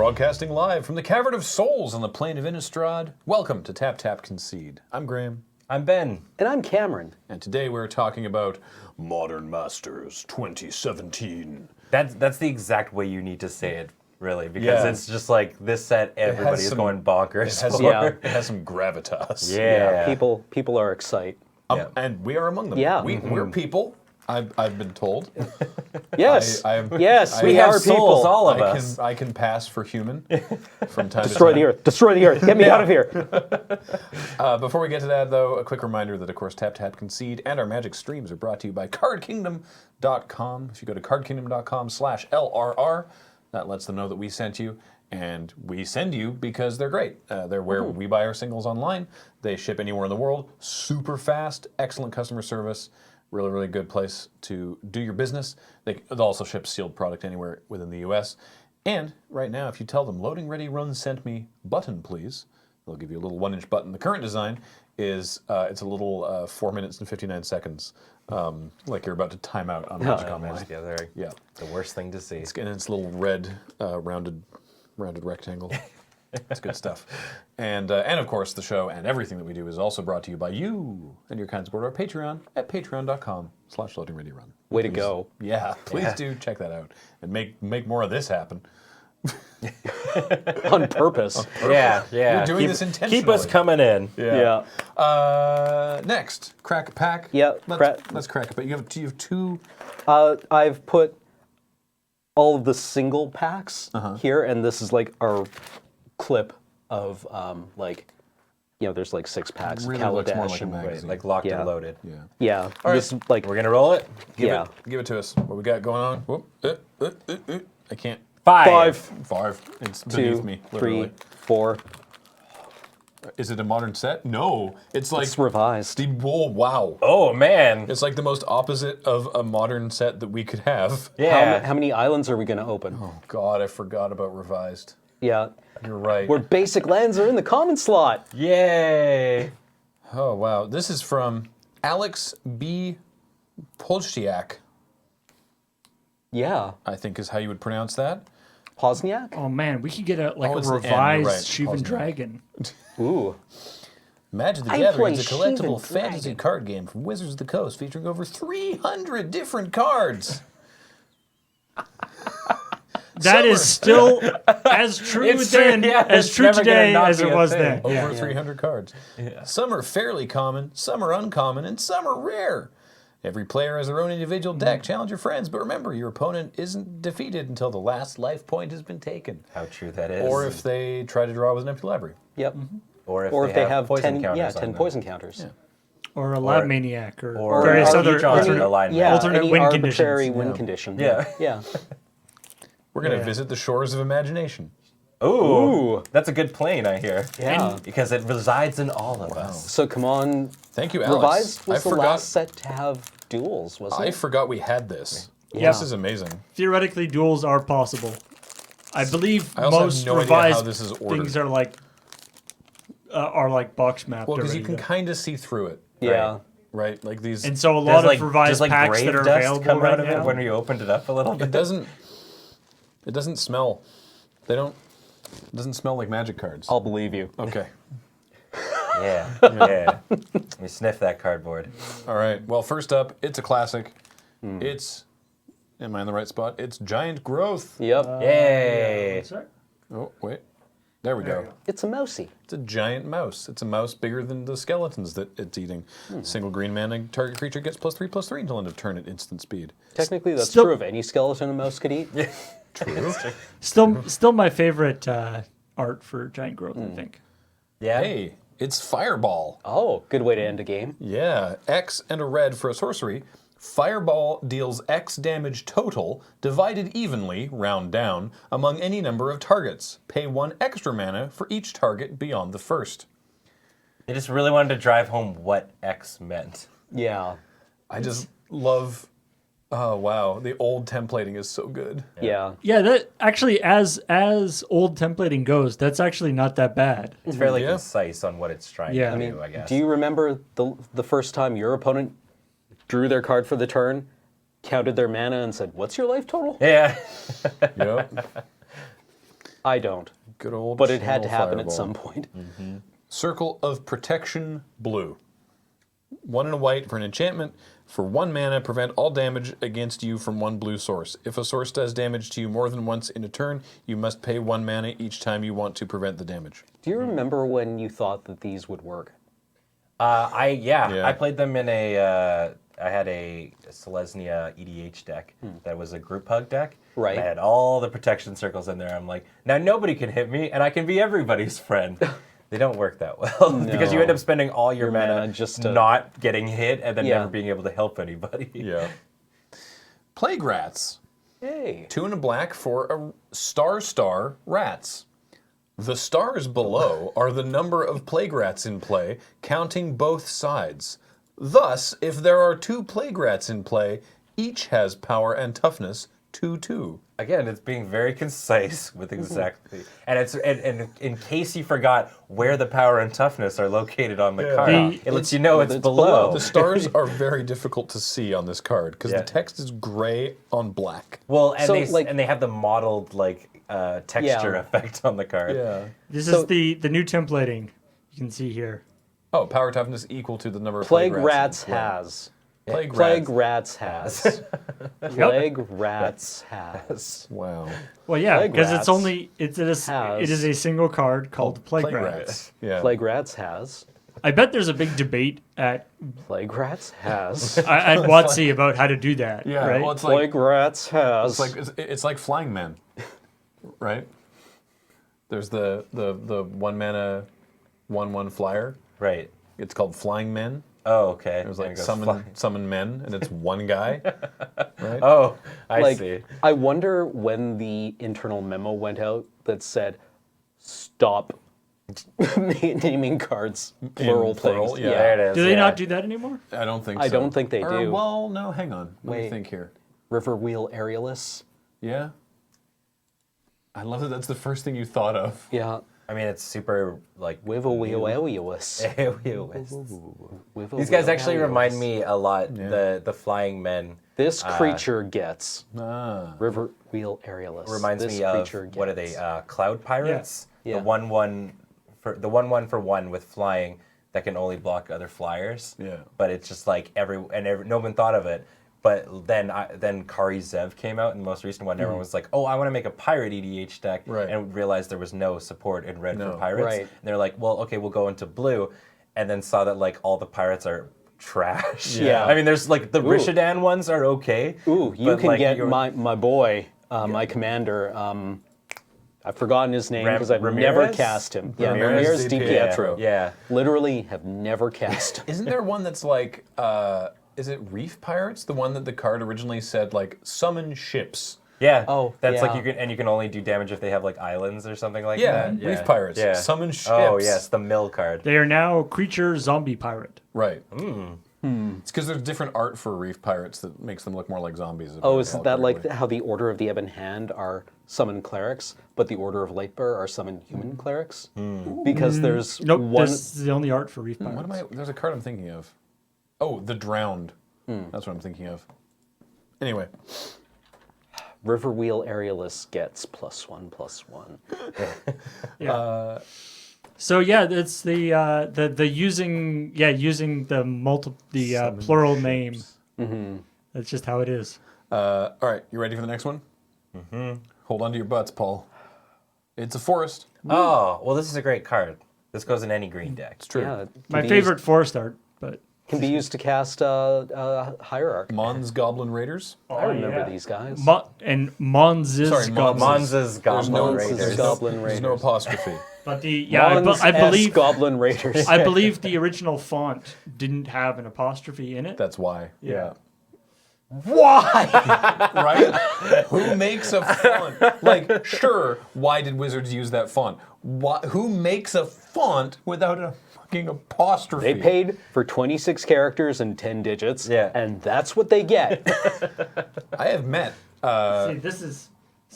Broadcasting live from the Cavern of Souls on the plain of Innistrad. Welcome to Tap Tap Concede. I'm Graham. I'm Ben. And I'm Cameron. And today we're talking about Modern Masters 2017. That's the exact way you need to say it, really, because it's just like this set, everybody is going bonkers. It has some gravitas. Yeah. People are excited. And we are among them. Yeah. We're people, I've been told. Yes. I we have are souls, people. all of us. I can pass for human from time Destroy to time. the earth. Destroy the earth. Get me out of here. Before we get to that, though, a quick reminder that, of course, Tap Tap Concede and our Magic streams are brought to you by CardKingdom.com. If you go to CardKingdom.com/LRR, that lets them know that we sent you. And we send you because they're great. They're where we buy our singles online. They ship anywhere in the world. Super fast, excellent customer service. Really, really good place to do your business. They also ship sealed product anywhere within the U.S. And right now, if you tell them, Loading Ready Run sent me button, please, they'll give you a little 1-inch button. The current design is, it's a little 4 minutes and 59 seconds, like you're about to time out on Magic Online. Yeah. The worst thing to see. It's a little red, rounded rectangle. It's good stuff. And of course, the show and everything that we do is also brought to you by you and your kind support our Patreon at patreon.com/LoadingReadyRun. Way to go. Yeah, please do check that out and make more of this happen. On purpose. Yeah. We're doing this intentionally. Keep us coming in. Yeah. Next, crack a pack. Yeah, Let's crack a pack. You have two. I've put all of the single packs here, and this is like our clip of there's like 6 packs. Really of looks more Kaladesh like a and- magazine. Like locked Yeah. and loaded. Yeah. Yeah. All This right. is like We're going to roll it? yeah. Give it to us. What we got going on? Whoop. I can't. 5, 5. It's 2, beneath me, 3, literally. 4. Is it a modern set? No. It's like It's revised. Whoa, wow. Oh, man. It's like the most opposite of a modern set that we could have. Yeah. How many islands are we going to open? Oh, God, I forgot about revised. Yeah. You're right. Where basic lands are in the common slot. Yay. Oh, wow. This is from Alex B. Polstiak, Yeah. I think is how you would pronounce that. Pozniak? Oh man, we could get a Oh, it's the N, revised right, Shivan Cosmic. Dragon. Ooh. Magic the I Gathering is a play collectible Shivan fantasy Dragon. card game from Wizards of the Coast featuring over 300 different cards. That is still as true It's true, then yeah, as it's true never gonna today not as be it a was thing. then. Over 300 cards. Some are fairly common, some are uncommon, and some are rare. Every player has their own individual deck. Challenge your friends, but remember, your opponent isn't defeated until the last life point has been taken. How true that is. Or if they try to draw with an empty library. Yep. Or if They have poison 10, counters on 10 them. poison counters. Or a Lab Maniac or, Or various or other each on alternate. alignment. Yeah, Alternate any win arbitrary conditions. win condition. Yeah. Yeah. We're going to Yeah. visit the shores of imagination. Ooh. That's a good plane, I hear. Yeah. Because it resides in all of us. So come on. Thank you, Alex. Revised was I the last set to have duels, wasn't I it? forgot we had this. Yeah. This is amazing. Theoretically, duels are possible. I believe I also have most no idea how revised this is ordered. things are like box mapped. Well, because you already, can though. kind of see through it, Yeah. right? Like these. And so a Does, lot like, of revised does, like, packs grave that are dust available come right out of now. it when we opened it up a little bit? It doesn't smell. They don't. It doesn't smell like magic cards. I'll believe you. Okay. Yeah. Let me sniff that cardboard. All right. Well, first up, it's a classic. It's. Am I in the right spot? It's Giant Growth. Yep. Yay. Oh wait. There we go. It's a mousey. It's a giant mouse. It's a mouse bigger than the skeletons that it's eating. Single green mana, target creature gets +3/+3 until end of turn at instant speed. Technically, that's Still- true of any skeleton a mouse could eat. True. Still my favorite art for Giant Growth, I think. Yeah. Hey, it's Fireball. Oh, good way to end a game. Yeah, X and a red for a sorcery. Fireball deals X damage total, divided evenly, round down, among any number of targets. Pay 1 extra mana for each target beyond the first. They just really wanted to drive home what X meant. Yeah. I just love. Oh wow, the old templating is so good. Yeah. Yeah, that actually, as old templating goes, that's actually not that bad. It's fairly Yeah. concise on what it's trying Yeah. to I do, I guess. Do you remember the first time your opponent drew their card for the turn, counted their mana, and said, "What's your life total?" Yeah. Yep. I don't. Good old. But it had to channel happen at fireball. some point. Circle of Protection blue. 1 and a white for an enchantment. For 1 mana, prevent all damage against you from 1 blue source. If a source does damage to you more than once in a turn, you must pay 1 mana each time you want to prevent the damage. Do you remember when you thought that these would work? I played them in a. I had a Selesnya EDH deck that was a group hug deck. Right. And I had all the protection circles in there. I'm like, now nobody can hit me, and I can be everybody's friend. They don't work that well because you end up spending all your mana just to... not getting hit and then never being able to help anybody. Yeah. Plague Rats. Hey. 2 and a black for a star rats. The stars below are the number of plague rats in play, counting both sides. Thus, if there are 2 plague rats in play, each has power and toughness 2/2. Again, it's being very concise with exactly, and it's and in case you forgot where the power and toughness are located on the card, it lets you know it's below. The stars are very difficult to see on this card because Yeah. the text is gray on black. Well, and So, they have the modeled texture effect on the card. Yeah. This is the new templating you can see here. Oh, power toughness equal to the number of Plague plague Rats in play. has. Plague Plague Rats. Rats has. Plague Rats has. Wow. Well, yeah, Plague because Rats it is a single card called Plague Rats. Yeah. Plague Rats has. I bet there's a big debate at Plague Rats has. at WotC about how to do that. Yeah. right? Well, it's like Plague Rats has. it's like Flying Men, right? There's the 1 mana 1/1 flyer. Right. It's called Flying Men. Oh, okay. It was like summon men, and it's one guy, right? Oh, I see. I wonder when the internal memo went out that said, "Stop naming cards plural plural, things." yeah. There it is. Do they not do that anymore? I don't think so. I don't think they do. Well, no, hang on. Let me Wait. think here. Riverwheel Aerialus. Yeah. I love that that's the first thing you thought of. Yeah. I mean, it's super like. Wivelwheel Aerialus. These guys actually remind me a lot. The flying men This creature gets Ah. Riverwheel Aerialus. reminds this me of creature what are gets. they? Cloud pirates. Yeah. The 1/1 for the 1/1 for 1 with flying that can only block other flyers. Yeah. But it's just like no one thought of it. But then Kari Zev came out in the most recent one. And everyone was like, "Oh, I want to make a pirate EDH deck," Right. and realized there was no support in red No. for pirates. Right. And they're like, "Well, okay, we'll go into blue," and then saw that like all the pirates are trash. Yeah. I mean, there's like the Rishadan ones are okay. Ooh, you but, can like, get your- my boy, my commander. I've forgotten his name because I've never Ramirez? cast him. Ramirez Ramirez Di Di Pietro. Pietro. Yeah. Literally have never cast him. Isn't there one that's like, is it Reef Pirates? The one that the card originally said, like, summon ships. Yeah. Oh, that's like yeah. you can only do damage if they have like islands or something like Yeah, that. Reef Pirates. Yeah. Summon ships. Oh yes, the mill card. They are now creature zombie pirate. Right. It's because there's different art for Reef Pirates that makes them look more like zombies. if I Oh, is recall that like correctly. how the Order of the Ebon Hand are summon clerics, but the Order of Lightbearer are summon human clerics? Because there's Nope, one. this is the only art for Reef Pirates. What am I? There's a card I'm thinking of. Oh, the Drowned. That's what I'm thinking of. Anyway, Riverwheel Aerialus gets +1/+1. Yeah. So yeah, it's the using the plural name. That's just how it is. all right, you ready for the next one? Hold on to your butts, Paul. It's a forest. Oh, well, this is a great card. This goes in any green deck. It's true. Yeah, it My can be favorite forest art, but can be used to cast Hierarch. Mons Goblin Raiders. I remember these guys. Monz's Sorry, Goblin. Monza's Goblin no- Raiders. Monza's Goblin There's no Raiders. apostrophe. But I Mons S. believe Goblin Raiders. I believe the original font didn't have an apostrophe in it. That's why. Yeah. Why? Right? Who makes a font? Like, sure, why did Wizards use that font? Who makes a font without a fucking apostrophe? They paid for 26 characters and 10 digits, Yeah. and that's what they get. I have met. See, this is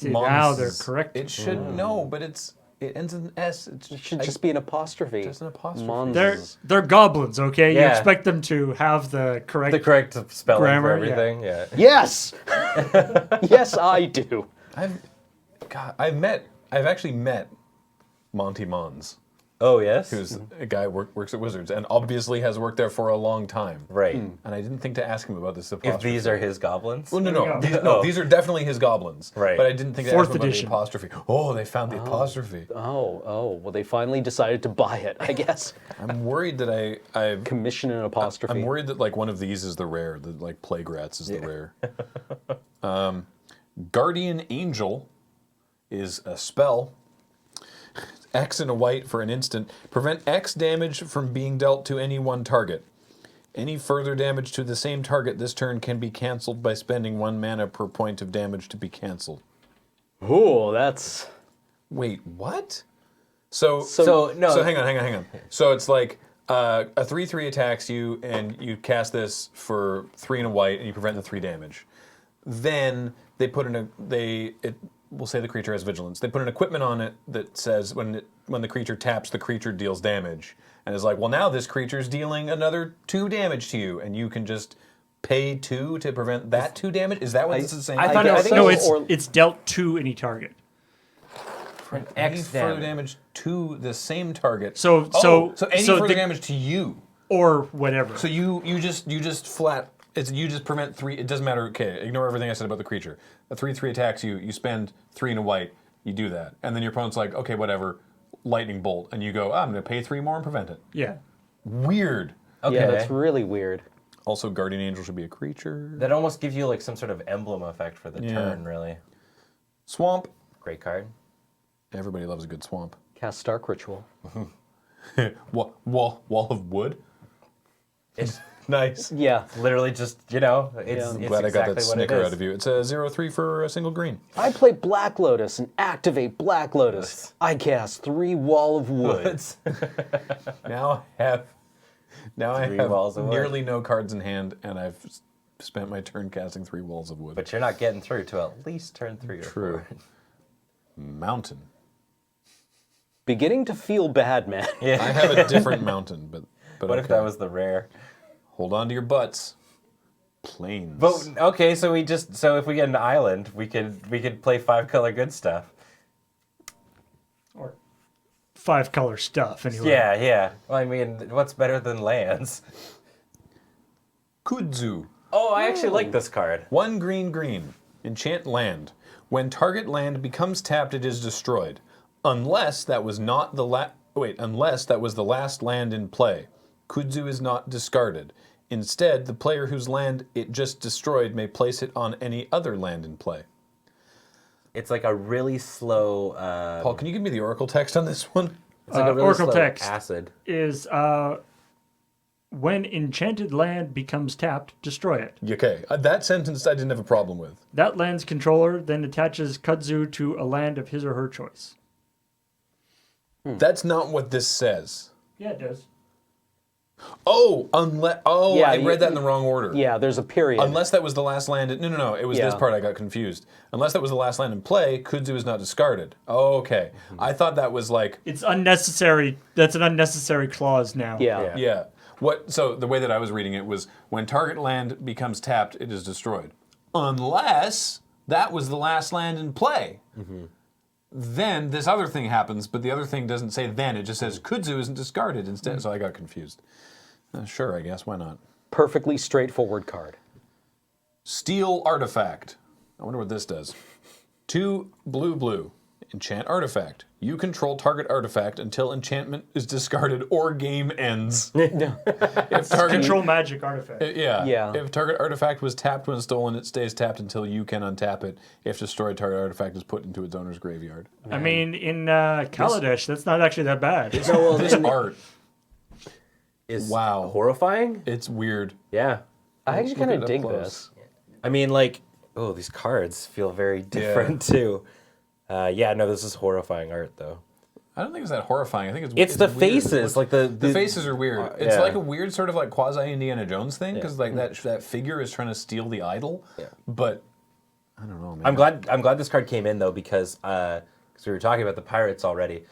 now they're Mons. correct. It should no, but it ends in S. It should just be an apostrophe. Just an apostrophe. Mons. They're goblins, okay? You Yeah. expect them to have the correct. The correct spelling Grammar, for yeah. everything. Yeah. Yes! Yes, I do. I've met. I've actually met Monty Mons, Oh, yes? who's a guy who works at Wizards, and obviously has worked there for a long time. Right. And I didn't think to ask him about this If apostrophe. these are his goblins? Well, There we go. these are definitely his goblins. Right. But I didn't think to Fourth ask him about edition. the apostrophe. Oh, they found the apostrophe. Oh, well, they finally decided to buy it, I guess. I'm worried that I've Commission an apostrophe. I'm worried that like one of these is the rare, that like Plague Rats is the rare. Guardian Angel is a spell. X and a white for an instant. Prevent X damage from being dealt to any one target. Any further damage to the same target this turn can be cancelled by spending 1 mana per point of damage to be cancelled. Ooh, that's... Wait, what? So no. hang on. So it's like a 3/3 attacks you, and you cast this for 3 and a white, and you prevent the 3 damage. Then they put in we'll say the creature has vigilance. They put an equipment on it that says when the creature taps, the creature deals damage, and is like, well, now this creature's dealing another 2 damage to you, and you can just pay 2 to prevent that 2 damage. Is that what this is saying? I thought it was No, so, it's dealt to any target. any X further damage. damage to the same target. So any so further the- damage to you. or whatever. So you just flat. You just prevent 3. It doesn't matter. Okay, ignore everything I said about the creature. A 3/3 attacks you. You spend 3 and a white. You do that, and then your opponent's like, okay, whatever, lightning bolt, and you go, I'm going to pay 3 more and prevent it. Yeah. Weird. Okay. Yeah, that's really weird. Also, Guardian Angel should be a creature. That almost gives you like some sort of emblem effect for the Yeah. turn, really. Swamp. Great card. Everybody loves a good swamp. Cast Stark Ritual. Wall of wood. It's Nice. Yeah. literally just, it's, Yeah. it's I'm glad I got exactly that what it snicker is. out of you. It's a 0/3 for a single green. I play Black Lotus and activate Black Lotus. I cast 3 Wall of Wood. Woods. Now I have 3 walls of wood. nearly no cards in hand, and I've spent my turn casting 3 walls of wood. But you're not getting through to at least turn 3 or True. 4. Mountain. Beginning to feel bad, man. I Yeah. have a different mountain, but What if okay. that was the rare? Hold on to your butts. Plains. But okay, so if we get an island, we could play 5-color good stuff. Or 5-color stuff, anyway. Yeah. Well, I mean, what's better than lands? Kudzu. Oh, I actually like this card. 1 green. Enchant land. When target land becomes tapped, it is destroyed, unless that was not the unless that was the last land in play. Kudzu is not discarded. Instead, the player whose land it just destroyed may place it on any other land in play. It's like a really slow. Paul, can you give me the oracle text on this one? It's like a really Oracle slow text. acid. Is when enchanted land becomes tapped, destroy it. Okay, that sentence I didn't have a problem with. That land's controller then attaches kudzu to a land of his or her choice. That's not what this says. Yeah, it does. Oh, Yeah, I read that in the wrong order. Yeah, there's a period. Unless that was the last land. No. It was this Yeah. part I got confused. Unless that was the last land in play, Kudzu is not discarded. Oh, okay. I thought that was like, It's unnecessary. That's an unnecessary clause now. Yeah. yeah. So the way that I was reading it was when target land becomes tapped, it is destroyed. Unless that was the last land in play. Then this other thing happens, but the other thing doesn't say then. It just says Kudzu isn't discarded instead. So I got confused. Sure, I guess. Why not? Perfectly straightforward card. Steel Artifact. I wonder what this does. 2 blue. Enchant Artifact. You control target artifact until enchantment is discarded or game ends. If target, Control magic artifact. Yeah. If target artifact was tapped when stolen, it stays tapped until you can untap it. If destroyed, target artifact is put into its owner's graveyard. I mean, in Kaladesh, that's not actually that bad. This art, Is Wow. horrifying. it's weird. Yeah. I actually Look kind at of it up dig close. this. I mean, like, these cards feel very different too. No, this is horrifying art though. I don't think it's that horrifying. I think It's the weird. faces, like the faces are weird. It's yeah. like a weird sort of like quasi Indiana Jones thing because like that figure is trying to steal the idol. Yeah. But I don't know, man. I'm glad this card came in though because we were talking about the pirates already.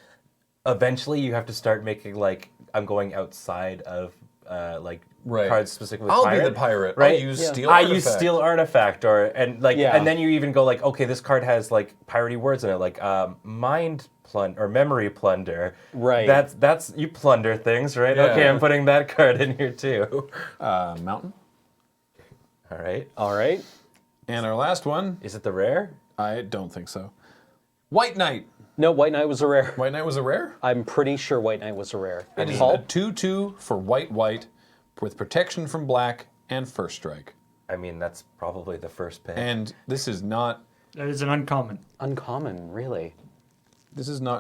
Eventually, you have to start making like I'm going outside of like cards specifically. I'll pirate, be the pirate. right? I'll use Steel I Artifact. use Steel Artifact, and Yeah. then you even go like, okay, this card has like piratey words in it, like mind plunder or memory plunder. Right. That's you plunder things, right? Yeah. Okay, I'm putting that card in here too. Mountain. All right. All right. And our last one, Is it the rare? I don't think so. White Knight. No, White Knight was a rare. White Knight was a rare? I'm pretty sure White Knight was a rare. It is a Paul? 2/2 for white with protection from black and first strike. I mean, that's probably the first pick. And this is not That is an uncommon. Uncommon, really.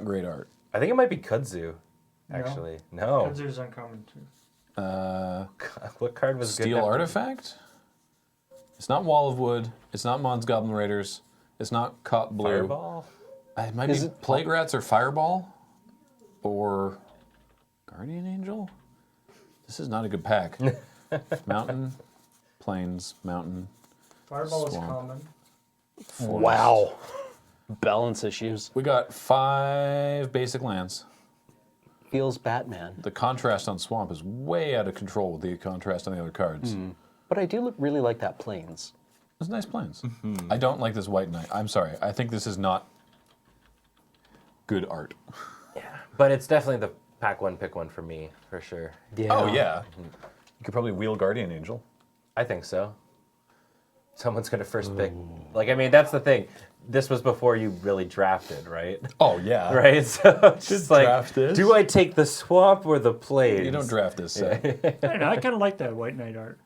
great art. I think it might be Kudzu, actually. No. Kudzu is uncommon too. What card was good? Steel enough to- Artifact? It's not Wall of Wood. It's not Mons Goblin Raiders. It's not Cop Blue. Fireball? It might Is be it- Plague Rats or Fireball or Guardian Angel. This is not a good pack. Mountain, Plains, Mountain. Fireball is Swamp. common. Forest. Wow. Balance issues. We got 5 basic lands. Feels Batman. The contrast on Swamp is way out of control with the contrast on the other cards. But I do really like that Plains. Those nice planes. I don't like this White Knight. I'm sorry. I think this is not good art. But it's definitely the pack one, pick one for me, for sure. Yeah. Oh, yeah. You could probably wheel Guardian Angel. I think so. Someone's going to first pick. Like, I mean, that's the thing. This was before you really drafted, right? Oh, yeah. Right? So it's just like, draft this. do I take the swamp or the plains? You don't draft this set. I don't know. I kind of like that White Knight art.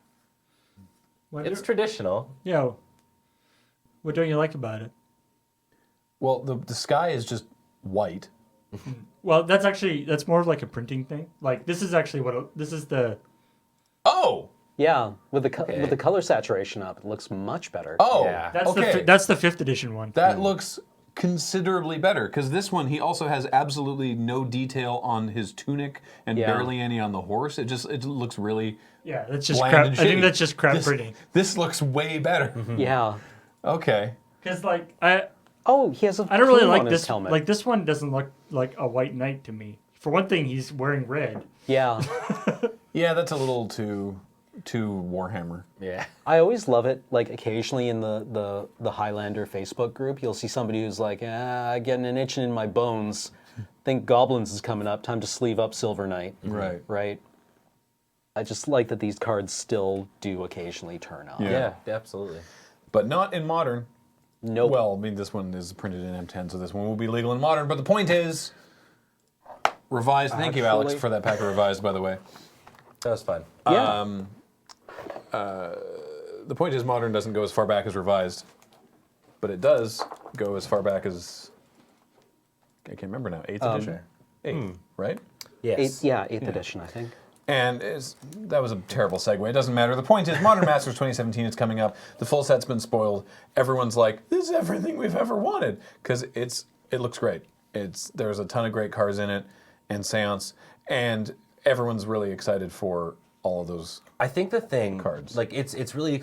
It's traditional. Yeah. What don't you like about it? Well, the sky is just white. Well, that's more of like a printing thing. Like this is actually this is the. Oh! Yeah, with the color saturation up, it looks much better. Oh! Yeah. That's okay. that's the 5th edition one. That looks considerably better, because this one, he also has absolutely no detail on his tunic and Yeah. barely any on the horse. It looks really Yeah, that's just bland crap. I and think shitty. that's just crap This- printing. This looks way better. Yeah. Okay. Because like I Oh, he has a don't really plume like on his this. helmet. Like this one doesn't look like a White Knight to me. For one thing, he's wearing red. Yeah. Yeah, that's a little too Warhammer. Yeah. I always love it. Like occasionally in the Highlander Facebook group, you'll see somebody who's like, getting an itching in my bones. Think Goblins is coming up. Time to sleeve up Silver Knight. Right. Right. I just like that these cards still do occasionally turn up. Yeah. Yeah, absolutely. But not in Modern. Nope. Well, I mean, this one is printed in M10, so this one will be legal in Modern. But the point is, revised. Thank you, Alex, Actually- for that pack of revised, by the way. That was fun. Yeah. The point is, Modern doesn't go as far back as revised, but it does go as far back as, I can't remember now, 8th edition? 8th, right? Yes. 8th edition, I think. And that was a terrible segue. It doesn't matter. The point is, Modern Masters 2017 is coming up. The full set's been spoiled. Everyone's like, this is everything we've ever wanted, because it looks great. There's a ton of great cards in it, and Seance, and everyone's really excited for all of those. I think the thing, Cards. like it's really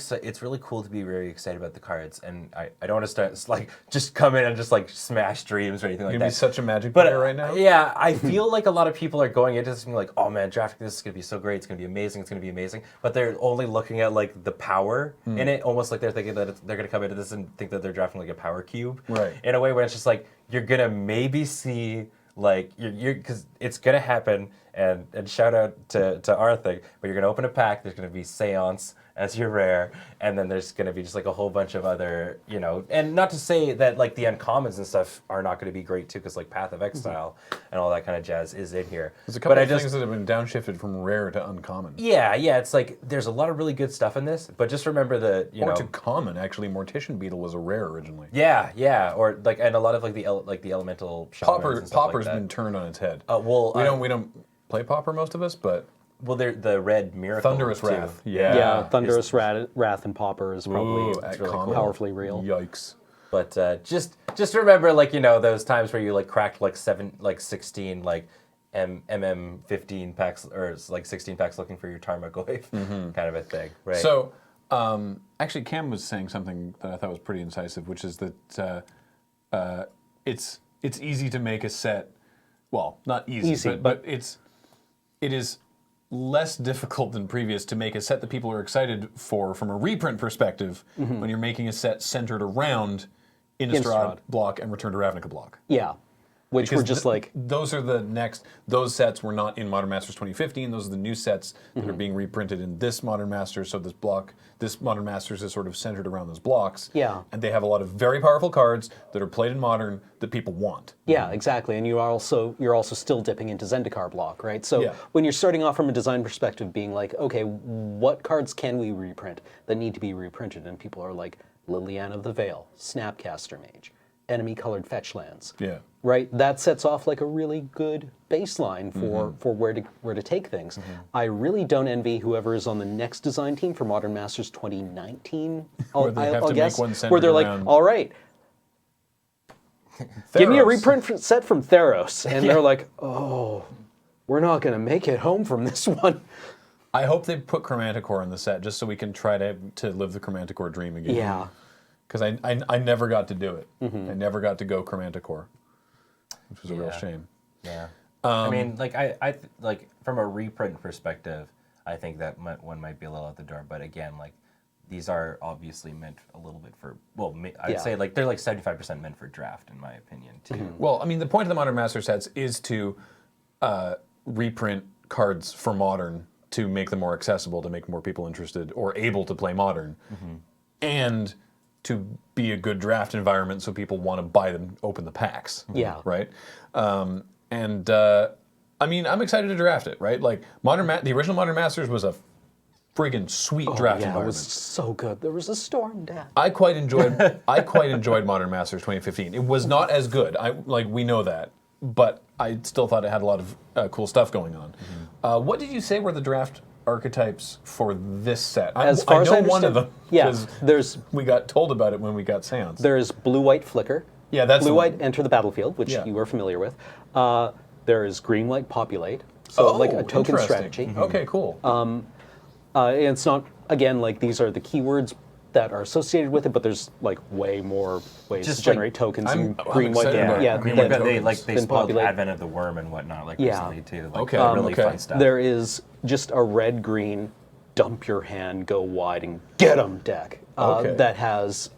cool to be very excited about the cards, and I don't want to start like just come in and just like smash dreams or anything like You're that. gonna be such a Magic But player right now. yeah, I feel like a lot of people are going into this being like, oh man, drafting this is gonna be so great, it's gonna be amazing, it's gonna be amazing. But they're only looking at like the power in it, almost like they're thinking that they're gonna come into this and think that they're drafting like a power cube, Right. In a way where it's just like you're gonna maybe see like you're because it's gonna happen. And shout out to our thing, but you're gonna open a pack. There's gonna be Seance as your rare, and then there's gonna be just like a whole bunch of other, and not to say that like the uncommons and stuff are not gonna be great too, because like Path of Exile and all that kind of jazz is in here. There's a couple but of things that have been downshifted from rare to uncommon. yeah, it's like there's a lot of really good stuff in this, but just remember the Or to common, actually. Mortician Beetle was a rare originally. yeah, or like and a lot of like the elemental shamans and stuff Popper's like that. been turned on its head. We don't play Popper, most of us, but Well, they're the red miracle. Thunderous too. Wrath. Yeah, Thunderous Wrath and Popper is probably at really common? powerfully real. Yikes. But just remember, like those times where you like cracked like 16 like MM15 packs or like 16 packs looking for your Tarmogoyf kind of a thing, right? So, actually, Cam was saying something that I thought was pretty incisive, which is that it's easy to make a set. Well, not easy, Easy, but it is less difficult than previous to make a set that people are excited for from a reprint perspective when you're making a set centered around Innistrad block and Return to Ravnica block. Yeah. Which were just like... Those are those sets were not in Modern Masters 2015. Those are the new sets that are being reprinted in this Modern Masters. So this Modern Masters is sort of centered around those blocks. Yeah. And they have a lot of very powerful cards that are played in Modern that people want. Yeah, exactly. And you're also still dipping into Zendikar block, right? So Yeah. when you're starting off from a design perspective, being like, okay, what cards can we reprint that need to be reprinted? And people are like, Liliana of the Veil, Snapcaster Mage, enemy-colored fetch lands. Yeah. Right? That sets off like a really good baseline for where to take things. I really don't envy whoever is on the next design team for Modern Masters 2019, Where they have I'll to guess, make one centered where they're like, around all right, give me a Theros. reprint set from Theros. And they're like, oh, we're not going to make it home from this one. I hope they put Chromanticore in the set just so we can try to live the Chromanticore dream again. Yeah. Because I never got to do it. I never got to go Chromanticore, which was a real shame. Yeah. I mean, like like from a reprint perspective, I think that one might be a little out the door. But again, like these are obviously meant a little bit for I'd say like they're like 75% meant for draft in my opinion too. Well, I mean, the point of the Modern Master sets is to reprint cards for Modern to make them more accessible, to make more people interested or able to play Modern, and to be a good draft environment so people want to buy them, open the packs. Yeah. Right? I mean, I'm excited to draft it, right? Like, the original Modern Masters was a friggin' sweet draft Yeah, it environment. was so good. There was a storm, Dad. I quite enjoyed Modern Masters 2015. It was not as good. We know that, but I still thought it had a lot of cool stuff going on. What did you say were the draft archetypes for this set? As far as I know one of them. understand- yeah, 'cause we got told about it when we got Seance. There's blue-white Flicker. Yeah, that's the blue-white one. Enter the Battlefield, which Yeah. you are familiar with. There is green-white Populate, so like a token interesting. strategy. Okay, cool. It's not, again, like these are the keywords that are associated with it, but there's like way more ways Just to generate tokens I'm in green-white. excited about Yeah, green-white than- tokens. They than spoiled Populate. Advent of the Worm and whatnot like Yeah. recently too. Like, Okay, really okay. fun stuff. There is just a red-green, dump your hand, go wide, and get 'em deck Okay. that has,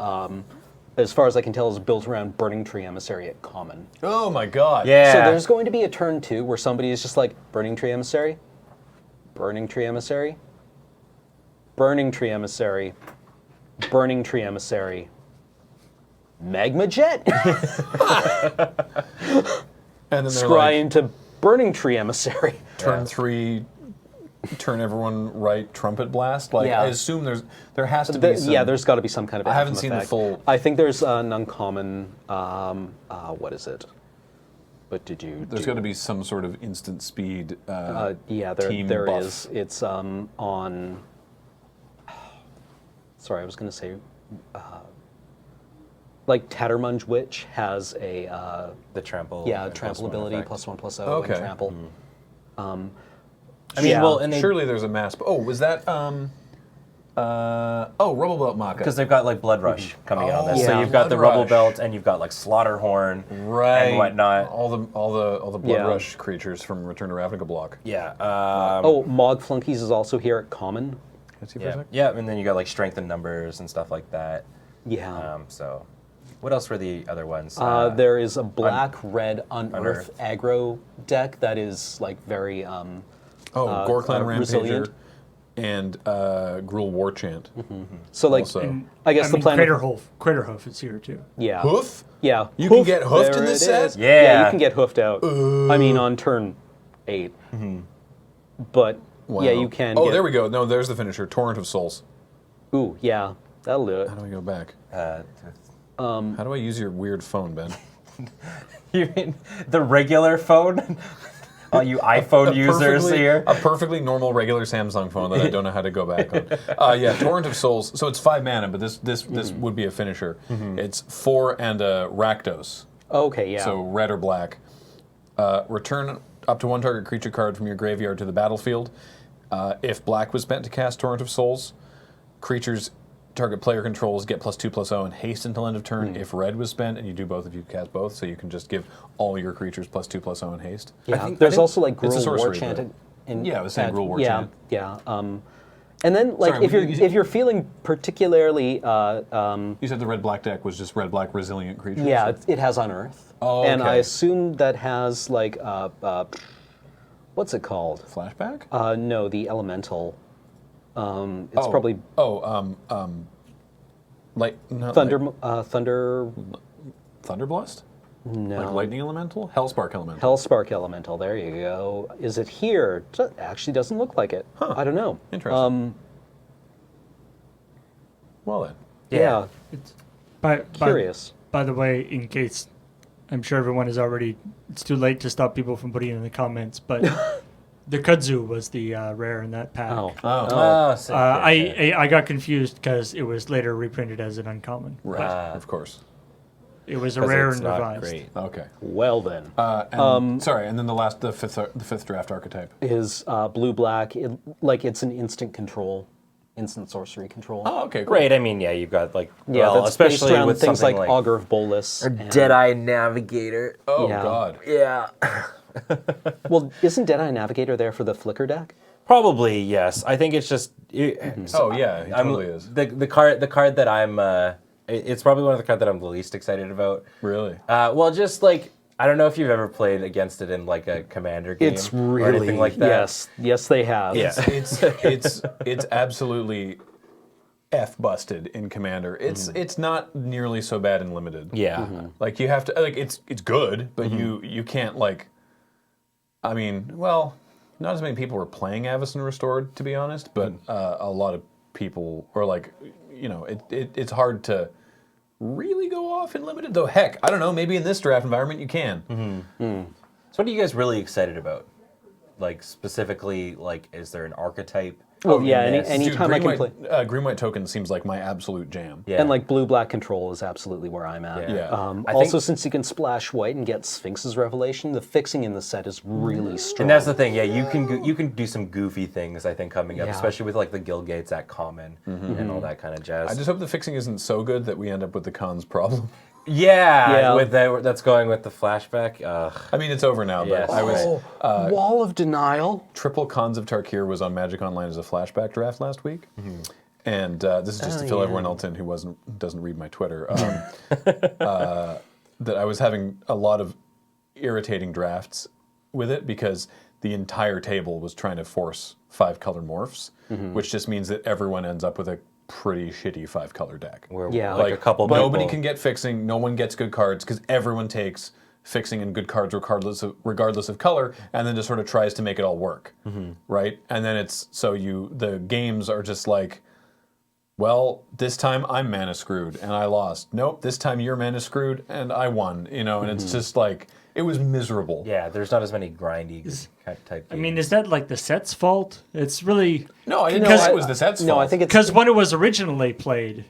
as far as I can tell, is built around Burning Tree Emissary at common. Oh my god. Yeah. So there's going to be a turn 2 where somebody is just like, Burning Tree Emissary, Burning Tree Emissary, Burning Tree Emissary, Burning Tree Emissary, Magma Jet, And then they're scry like, into Burning Tree Emissary. turn 3, turn everyone right, trumpet blast. Like, Yeah. I assume there has to be some... Yeah, there's got to be some kind of. I haven't anthem seen the effect. full- I think there's an uncommon. What is it? What did you? There's do? got to be some sort of instant speed Yeah, team there buff. is. It's on. Sorry, I was going to say. Like Tattermunge Witch has a the trample. yeah and trample +1 ability effect. +1/+0 Okay. and trample. I mean, Yeah. well, and they Surely there's a mass... Oh, was that... Rubble Belt Maka. because they've got like Blood Rush coming out on this. Yeah. So you've got the Blood Rubble Rush. Belt and you've got like Slaughterhorn right. and whatnot. All the Blood Yeah. Rush creatures from Return to Ravnica block. Yeah. Mog Flunkies is also here at common. Can I see for a Yeah. sec? Yeah, and then you got like strength in numbers and stuff like that. Yeah. So, what else were the other ones? There is a black-red unearth aggro deck that is like very Gorklan Rampager resilient. and Gruul War Chant. So like Also. I guess the plan. Craterhoof is here too. Yeah. Hoof? Yeah. You can get hoofed there in this it set? is. Yeah. you can get hoofed out. I mean, on turn 8. But Wow. yeah, you can. Oh, get, there we go. No, there's the finisher. Torrent of Souls. Ooh, yeah, that'll do it. How do I go back? Uh, How do I use your weird phone, Ben? you mean the regular phone? All you iPhone users here. A perfectly normal, regular Samsung phone that I don't know how to go back on. Yeah, Torrent of Souls. So it's 5 mana, but this would be a finisher. It's 4 and a Rakdos. Okay, yeah. So red or black. Return up to 1 target creature card from your graveyard to the battlefield. If black was spent to cast Torrent of Souls, creatures target player controls get +2/+0 and haste until end of turn. If red was spent, and you do both if you cast both, so you can just give all your creatures +2/+0 and haste. yeah. I think- There's also like It's a Gruul War sorcery, Chant. but- Yeah, it was saying rule war Yeah, chant. yeah. And then, like, Sorry, if you're feeling particularly, You said the red-black deck was just red-black resilient creatures? yeah, it has Unearth. Oh, And I okay. assume that has like, what's it called? Flashback? No, the elemental. It's probably Thunder. Thunder. Thunderblast? No. Like lightning elemental? Hellspark elemental. Hellspark elemental. There you go. Is it here? Actually, doesn't look like it. Huh. I don't know. Interesting. Well then. Yeah. By Curious. By the way, in case I'm sure everyone is already, it's too late to stop people from putting it in the comments, but the kudzu was the rare in that pack. Oh. Oh, sick. I got confused because it was later reprinted as an uncommon. Right, of course. It was a 'Cause rare it's and not revised. great. Okay. Well then. Sorry, and then the fifth draft archetype. Is blue black. It's an instant control, instant sorcery control. Oh, okay, cool. Great. I mean, yeah, you've got like, Yeah, well, that's based especially around with things something like Augur of Bolus. and- Deadeye Navigator. Oh, Yeah. God. Yeah. Well, isn't Deadeye Navigator there for the Flicker deck? Probably yes. I think it's just. Oh, yeah, it totally is. The card that I'm. It's probably one of the cards that I'm the least excited about. Really? Well, just like I don't know if you've ever played against it in like a commander game It's or really anything like that. Yes, they have. Yeah. It's absolutely busted in Commander. It's not nearly so bad in Limited. Yeah. Like you have to like it's good, but you can't like. I mean, well, not as many people were playing Avacyn Restored, to be honest, but a lot of people were like, it's hard to really go off in Limited. Though, heck, I don't know. Maybe in this draft environment you can. So, what are you guys really excited about? Like specifically, like is there an archetype? Well, yeah. this? Anytime I can play. Green White Token seems like my absolute jam. Yeah. And like blue black control is absolutely where I'm at. Yeah. I Also, think- since you can splash white and get Sphinx's Revelation, the fixing in the set is really strong. And that's the thing, yeah. You can do some goofy things, I think, coming up, Yeah. especially with like the guild gates at common and all that kind of jazz. I just hope the fixing isn't so good that we end up with the cons problem. yeah, Yeah. that's going with the flashback. I mean, it's over now, but Yes. I was Wall of Denial. triple Cons of Tarkir was on Magic Online as a flashback draft last week, and this is just to fill everyone else in who doesn't read my Twitter. That I was having a lot of irritating drafts with it because the entire table was trying to force 5-color morphs, which just means that everyone ends up with a pretty shitty 5-color deck. Where Yeah. like a couple Nobody people- can get fixing. No one gets good cards because everyone takes fixing and good cards regardless of color, and then just sort of tries to make it all work, right? And then it's the games are just like, well, this time I'm mana screwed and I lost. Nope, this time you're mana screwed and I won. And it's just like it was miserable. Yeah, there's not as many grindy type. I mean, is that like the set's fault? It's really No, I didn't know it was the set's fault. No, I think it's because when it was originally played,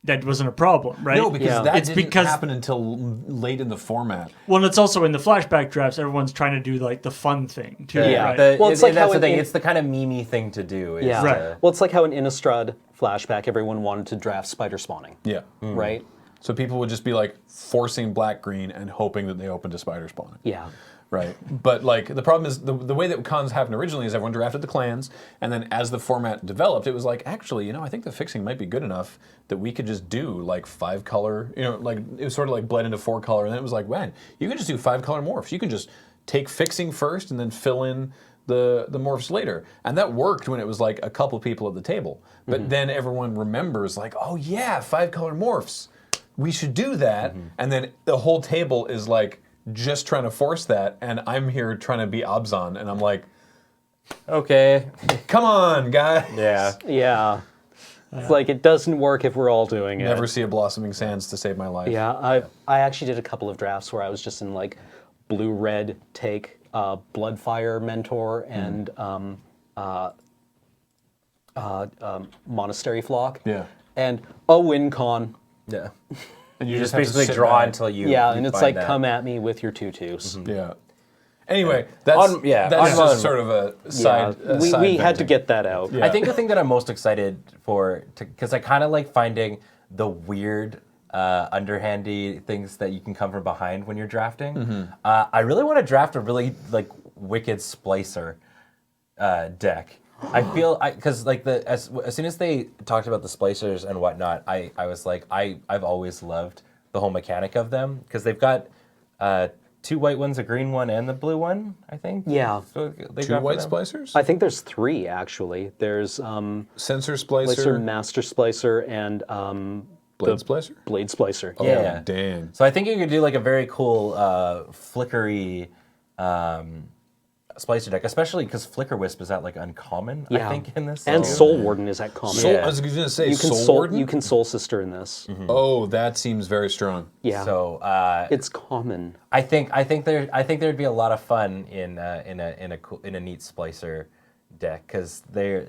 that wasn't a problem, right? no, because Yeah. that It's didn't because- happen until late in the format. Well, it's also in the flashback drafts. Everyone's trying to do like the fun thing too, Yeah. right? Well, it's like that's how the thing. in- It's the kind of memey thing to do. Is yeah. Right. Well, it's like how in Innistrad flashback, everyone wanted to draft Spider Spawning, Yeah. right? So people would just be like forcing black-green and hoping that they opened a spider spawning. Yeah. Right. But like the problem is the way that cons happened originally is everyone drafted the clans, and then as the format developed, it was like, actually, I think the fixing might be good enough that we could just do like 5-color, like it was sort of like bled into 4-color, and then it was like, man, you can just do 5-color morphs. You can just take fixing first and then fill in the morphs later. And that worked when it was like a couple people at the table. But then everyone remembers like, oh yeah, 5-color morphs. We should do that. And then the whole table is like just trying to force that, and I'm here trying to be Obzon, and I'm like, Okay. come on, guys. Yeah. Yeah. It's like it doesn't work if we're all doing it. Never see a Blossoming Sands to save my life. Yeah, I actually did a couple of drafts where I was just in like blue-red take, Bloodfire Mentor, and Monastery Flock. Yeah. And a win con. Yeah. And You just have to basically sit draw back. until you. Yeah, you and it's find like, that. come at me with your tutus. Yeah. Anyway, that's on- just sort of a side. Yeah, a we side had to venting. get that out. Yeah. I think the thing that I'm most excited for, because I kind of like finding the weird, underhandy things that you can come from behind when you're drafting. I really want to draft a really like wicked splicer. deck. I feel because like as soon as they talked about the splicers and whatnot, I was like I've always loved the whole mechanic of them because they've got 2 white ones, a green one, and the blue one. I think. Yeah. So they 2 got for white them. splicers? I think there's 3 actually. There's Sensor Splicer, splicer, Master Splicer, and blade splicer? Blade Splicer. Oh, Yeah. dang. So I think you could do like a very cool flickery splicer deck, especially because Flicker Wisp is at like uncommon. I think in this. And too. Soul Warden is at common. Soul, Yeah. I was going to say, You can Soul Warden? You can Soul Sister in this. Oh, that seems very strong. Yeah. So it's common. I think there'd be a lot of fun in a neat splicer deck because they're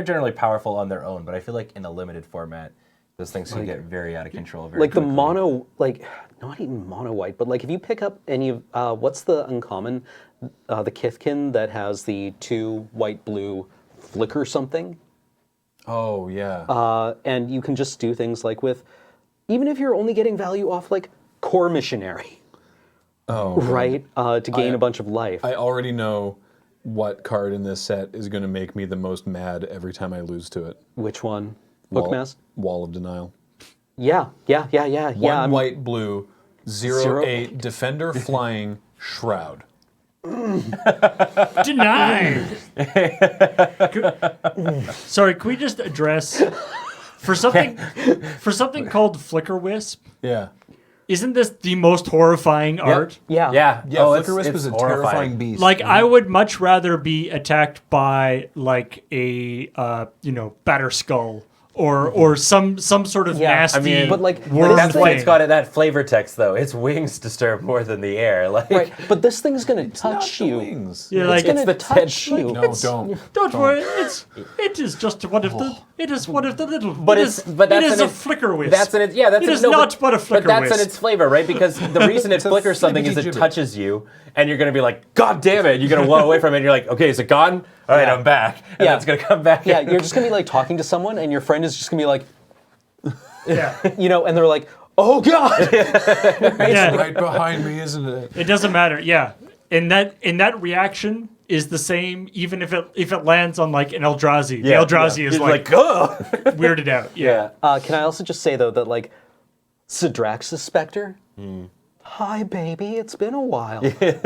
generally powerful on their own, but I feel like in a limited format, those things can get very out of control. Very Like the quickly. mono, like not even mono white, but like if you pick up any of what's the uncommon, the Kithkin that has the 2 white blue flicker something, Oh, yeah. and you can just do things like with, even if you're only getting value off like Core Missionary, oh, right, to gain a bunch of life. I already know what card in this set is going to make me the most mad every time I lose to it. Which one? Wall, Bookmaster? Wall of Denial. Yeah. One white, blue, 0/8, 0/8. Defender, Flying, Shroud. Denied. Sorry, can we just address for something called Flicker Wisp? Yeah. Isn't this the most horrifying art? Yeah. Yeah. Yeah, Oh, Flicker Wisp is a horrifying. terrifying beast. Like I would much rather be attacked by like a batter skull or some sort of Yeah, nasty I mean, but, like, worm That's why thing. it's got that flavor text though. Its wings disturb more than the air. Like Right, but this thing's gonna Not touch the you. wings. Yeah, It's like gonna the touch head- you. No, don't. don't worry, it is just one of the little. But it it's is, but it that's is in a Flicker Wisp. That's in it. Yeah, that's It in, is no, not but a Flicker But that's Wisp. in its flavor, right? Because the reason it flickers something is it flippity-gibbet. touches you, and you're gonna be like, God damn it! You're gonna walk away from it. and You're like, okay, is it gone? All right, Yeah. I'm back. And Yeah. it's gonna come back. Yeah, you're just gonna be like talking to someone, and your friend is just gonna be like, Yeah. and they're like, "Oh God!" Yeah. Right behind me, isn't it? It doesn't matter. Yeah, and that reaction is the same even if it lands on like an Eldrazi. The Eldrazi is You're like ugh. weirded out. Yeah. Can I also just say though that like, Sidrax's Spectre. Hi, baby. It's been a while.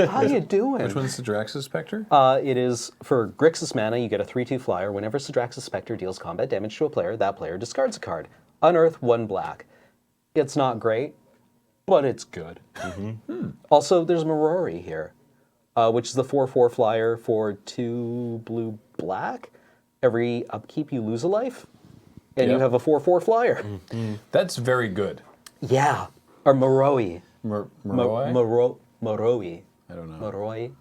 How you doing? Which one's the Draxus Spectre? It is for Grixis mana. You get a 3/2 flyer. Whenever Sidrax's Spectre deals combat damage to a player, that player discards a card. Unearth 1 black. It's not great, but it's good. Also, there's Marori here, which is the 4/4 flyer for 2 blue black. Every upkeep, you lose a life, and you Yep. have a 4/4 flyer. That's very good. Yeah, or Maroi. Moroi? Maroi. I don't know. Maroi.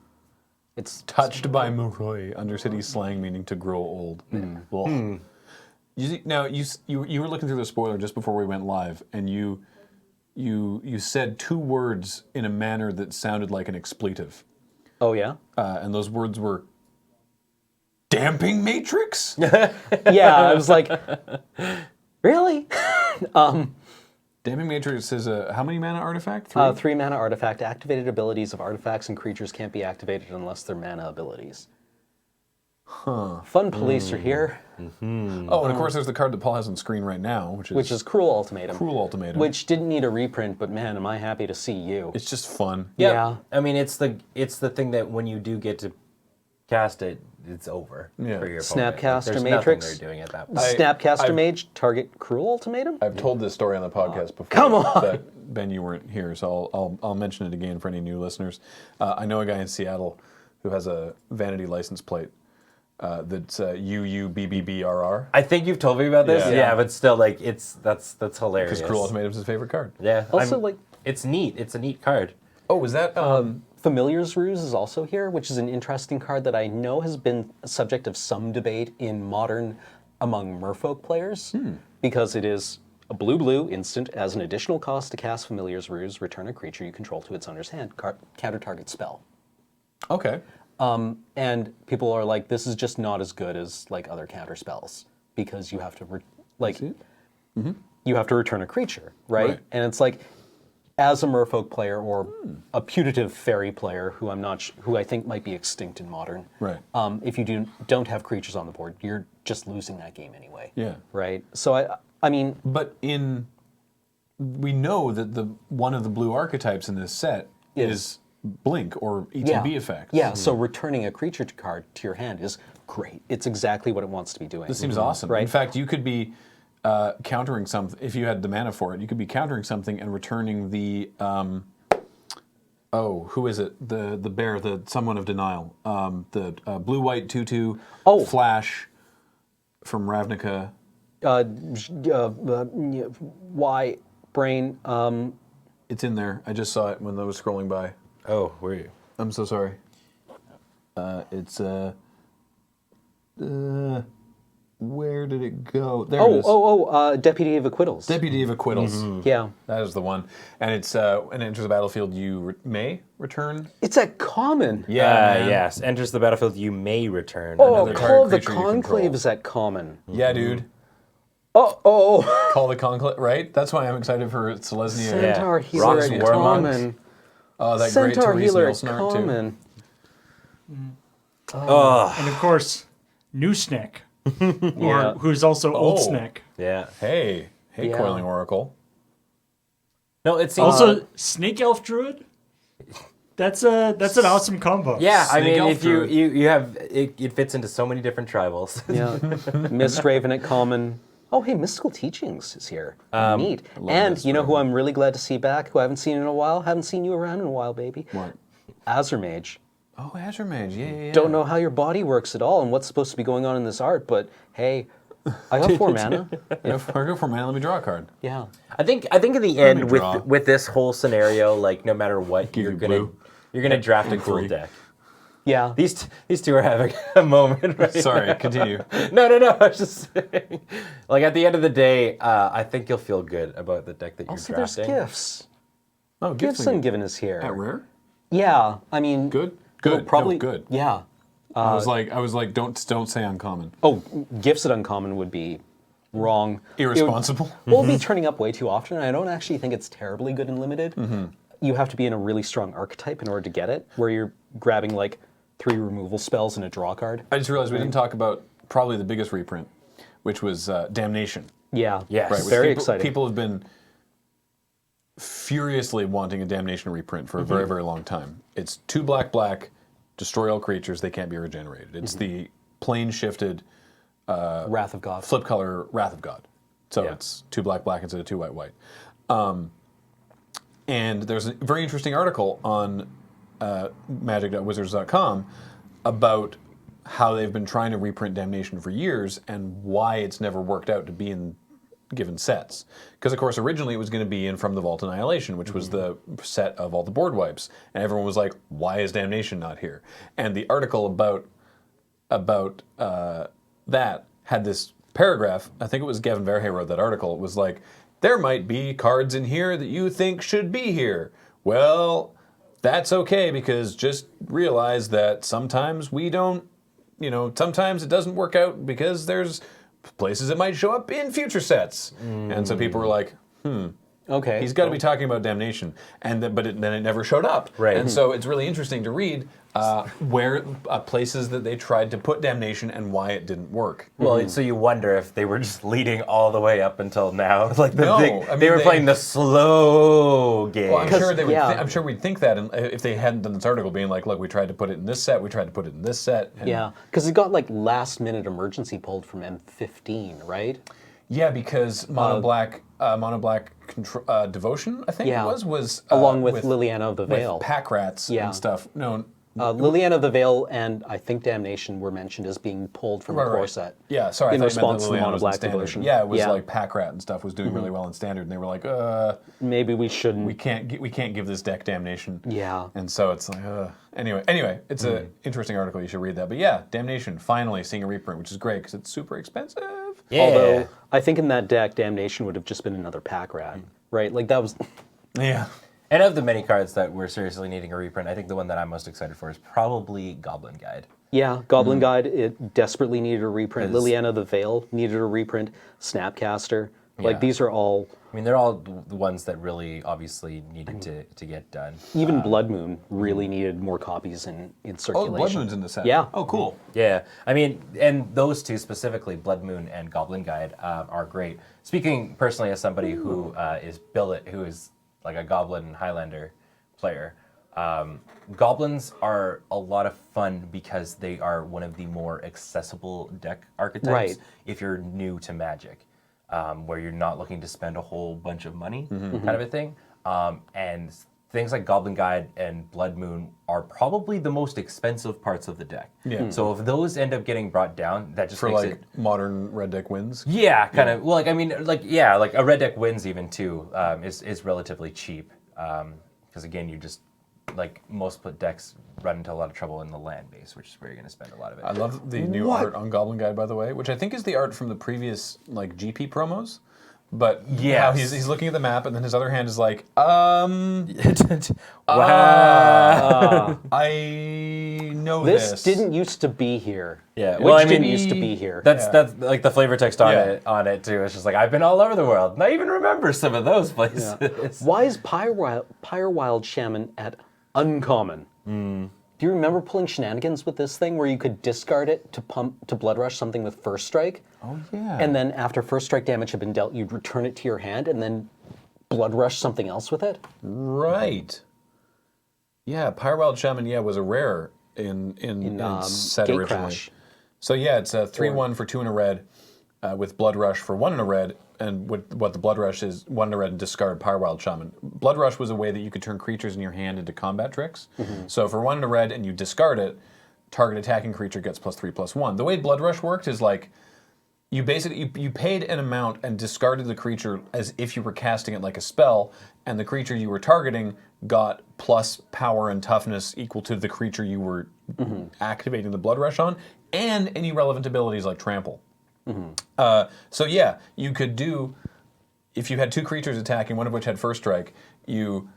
It's Touched by Moroi, Undercity slang meaning to grow old. Ugh. You see, now you were looking through the spoiler just before we went live, and you said 2 words in a manner that sounded like an expletive, Oh yeah. and those words were damping matrix. Yeah, I was like, really? Damping matrix is a how many mana artifact? 3. 3 mana artifact. Activated abilities of artifacts and creatures can't be activated unless they're mana abilities. Fun police are here, Oh, and of course there's the card that Paul has on screen right now, which is Cruel Ultimatum. Cruel Ultimatum. Which didn't need a reprint, but man, am I happy to see you. It's just fun. Yeah. I mean, it's the thing that when you do get to cast it, it's over Yeah. for your Snapcaster opponent. Like, there's Matrix. nothing they're doing at that point. Snapcaster I've- Mage, target Cruel Ultimatum? I've told this story on the podcast before. Come on! But Ben, you weren't here, so I'll mention it again for any new listeners. I know a guy in Seattle who has a vanity license plate that's UUBBBRR. I think you've told me about this. Yeah. Yeah, but still, like, that's hilarious. Because Cruel Ultimatum's his favorite card. Yeah. Also, like, it's neat. It's a neat card. Oh, is that Familiar's Ruse is also here, which is an interesting card that I know has been a subject of some debate in modern among Merfolk players, because it is a blue-blue instant. As an additional cost to cast Familiar's Ruse, return a creature you control to its owner's hand. Counter target spell. okay? And people are like, this is just not as good as like other counter spells because you have to you have to return a creature, right? Right. And it's like, as a Merfolk player or a putative fairy player who who I think might be extinct in Modern. Right. If you don't have creatures on the board, you're just losing that game anyway. Yeah. Right. So I mean, But we know that one of the blue archetypes in this set is Blink or ETB effect. Yeah. So returning a creature card to your hand is great. It's exactly what it wants to be doing. This seems awesome. Right. In fact, you could be countering something, if you had the mana for it, you could be countering something and returning the, who is it? The bear, the Someone of Denial. The blue-white 2/2 flash from Ravnica. Why, brain? It's in there. I just saw it when I was scrolling by. Oh, were you? I'm so sorry. It's where did it go? There it is. Deputy of Acquittals. Deputy of Acquittals. Yeah. That is the one. And it's when it enters the battlefield, you may return. It's a common. Man. Yes. Enters the battlefield, you may return. Another Call of the target creature you Conclave control. is at common. Yeah, dude. Oh. Call the Conclave, right? That's why I'm excited for Selesnya. Centaur Yeah. Healer Rocks at Warmonks. common. Oh, that Centaur great Therese Healer at Nielsen art, too. common. And of course, New Sneck, Yeah. who's also Old Oh. Sneck. Yeah. Hey, Yeah. Coiling Oracle. No, it seems. Also, Snake Elf Druid. That's an awesome combo. yeah, I Snake mean, Elf if you, Druid. you have it fits into so many different tribals. Yeah. Mist Raven at common. Oh, hey, Mystical Teachings is here. Neat. love And Mist you know who Raven. I'm really glad to see back, who I haven't seen in a while? Haven't seen you around in a while, baby. What? Azure Mage. Oh, Azure Mage. Yeah. Don't know how your body works at all and what's supposed to be going on in this art, but hey, I got 4 mana. Go for mana. Let me draw a card. Yeah. I think in the end draw. with this whole scenario, like no matter what, Give you're you gonna blue. you're gonna draft a And cool 3. deck. Yeah. These two are having a moment right Sorry, now. continue. No. I was just saying. Like at the end of the day, I think you'll feel good about the deck that you're Also, there's drafting. gifts. Oh, Gifts Ungiven is here. At rare? Yeah. I mean, Good? it'll Good. Probably No, good. Yeah. I was like, don't say uncommon. Oh, gifts at uncommon would be wrong. Irresponsible. We'll be turning up way too often, and I don't actually think it's terribly good and limited. You have to be in a really strong archetype in order to get it, where you're grabbing like 3 removal spells and a draw card. I just realized we didn't talk about probably the biggest reprint, which was Damnation. Yeah. Yes. Right, which Very people, exciting. People have been furiously wanting a Damnation reprint for a very, very long time. It's 2 black, destroy all creatures, they can't be regenerated. It's the plane shifted Wrath of God. flip color Wrath of God. So Yeah. it's 2 black instead of 2 white. And there's a very interesting article on magic.wizards.com about how they've been trying to reprint Damnation for years and why it's never worked out to be in given sets. Because, of course, originally it was going to be in From the Vault Annihilation, which was the set of all the board wipes. And everyone was like, why is Damnation not here? And the article about that had this paragraph. I think it was Gavin Verhey wrote that article. It was like, there might be cards in here that you think should be here. Well, that's okay, because just realize that sometimes we don't, sometimes it doesn't work out because there's places it might show up in future sets. And so people were like, Okay. he's got to be talking about Damnation, then it never showed up. Right. And so it's really interesting to read where places that they tried to put Damnation and why it didn't work. Well, so you wonder if they were just leading all the way up until now, like No, they were they- playing the slow game. Well, I'm sure they would. yeah. I'm sure we'd think that, if they hadn't done this article, being like, "Look, we tried to put it in this set. We tried to put it in this set." And Yeah, because it got like last minute emergency pulled from M15, right? yeah, because mono black devotion, I think Yeah. it was Along with Liliana of the Veil. with pack rats Yeah. and stuff. No, Liliana of the Veil and I think Damnation were mentioned as being pulled from a core set. Yeah, sorry, In I thought you meant response that to the Liliana mono was in black standard. devotion. Yeah, it was Yeah. like pack rat and stuff was doing really well in standard, and they were like, Maybe we shouldn't. we can't give this deck Damnation. Yeah. And so it's like, Anyway, it's an interesting article. You should read that. But yeah, Damnation finally seeing a reprint, which is great because it's super expensive. yeah. Although I think in that deck, Damnation would have just been another pack rat, right? Like that was. Yeah. And of the many cards that we're seriously needing a reprint, I think the one that I'm most excited for is probably Goblin Guide. Yeah, Goblin Guide, it desperately needed a reprint. Is- Liliana of the Veil needed a reprint. Snapcaster. Like these are all. I mean, they're all the ones that really obviously needed to get done. Even Blood Moon really needed more copies in circulation. Oh, Blood Moon's in the set. Yeah. Oh, cool. Yeah, I mean, and those two specifically, Blood Moon and Goblin Guide, are great. Speaking personally as somebody who is Billet, who is like a Goblin Highlander player, Goblins are a lot of fun because they are one of the more accessible deck archetypes Right. if you're new to Magic, where you're not looking to spend a whole bunch of money, kind of a thing. And things like Goblin Guide and Blood Moon are probably the most expensive parts of the deck. Yeah. So if those end up getting brought down, that just For makes like it modern red deck wins. yeah, kind of. Well, like I mean, like yeah, like a red deck wins even too is relatively cheap because again, you just like most decks run into a lot of trouble in the land base, which is where you're going to spend a lot of it. I love the new art on Goblin Guide, by the way, which I think is the art from the previous like GP promos. But Yes. how he's looking at the map, and then his other hand is like, I know this. This didn't used to be here. Yeah, Which well, I didn't mean, used to be here. That's like the flavor text on Yeah. it too. It's just like I've been all over the world, and I even remember some of those places. Why is Pyrewild Shaman at uncommon? Do you remember pulling shenanigans with this thing where you could discard it to Blood Rush something with First Strike? Oh, yeah. And then after First Strike damage had been dealt, you'd return it to your hand and then Blood Rush something else with it? Right. Yeah, Pyrewild Shaman, was a rare in set Gate originally. Crash. So yeah, it's a 3/1 for 2 and a red, with Blood Rush for 1 and a red, and what the Blood Rush is 1 and a red and discard Pyrewild Shaman. Blood Rush was a way that you could turn creatures in your hand into combat tricks. So for 1 and a red and you discard it, target attacking creature gets +3/+1. The way Blood Rush worked is like you basically you paid an amount and discarded the creature as if you were casting it like a spell, and the creature you were targeting got plus power and toughness equal to the creature you were activating the Blood Rush on, and any relevant abilities like Trample. So yeah, you could do, if you had 2 creatures attacking, one of which had First Strike, you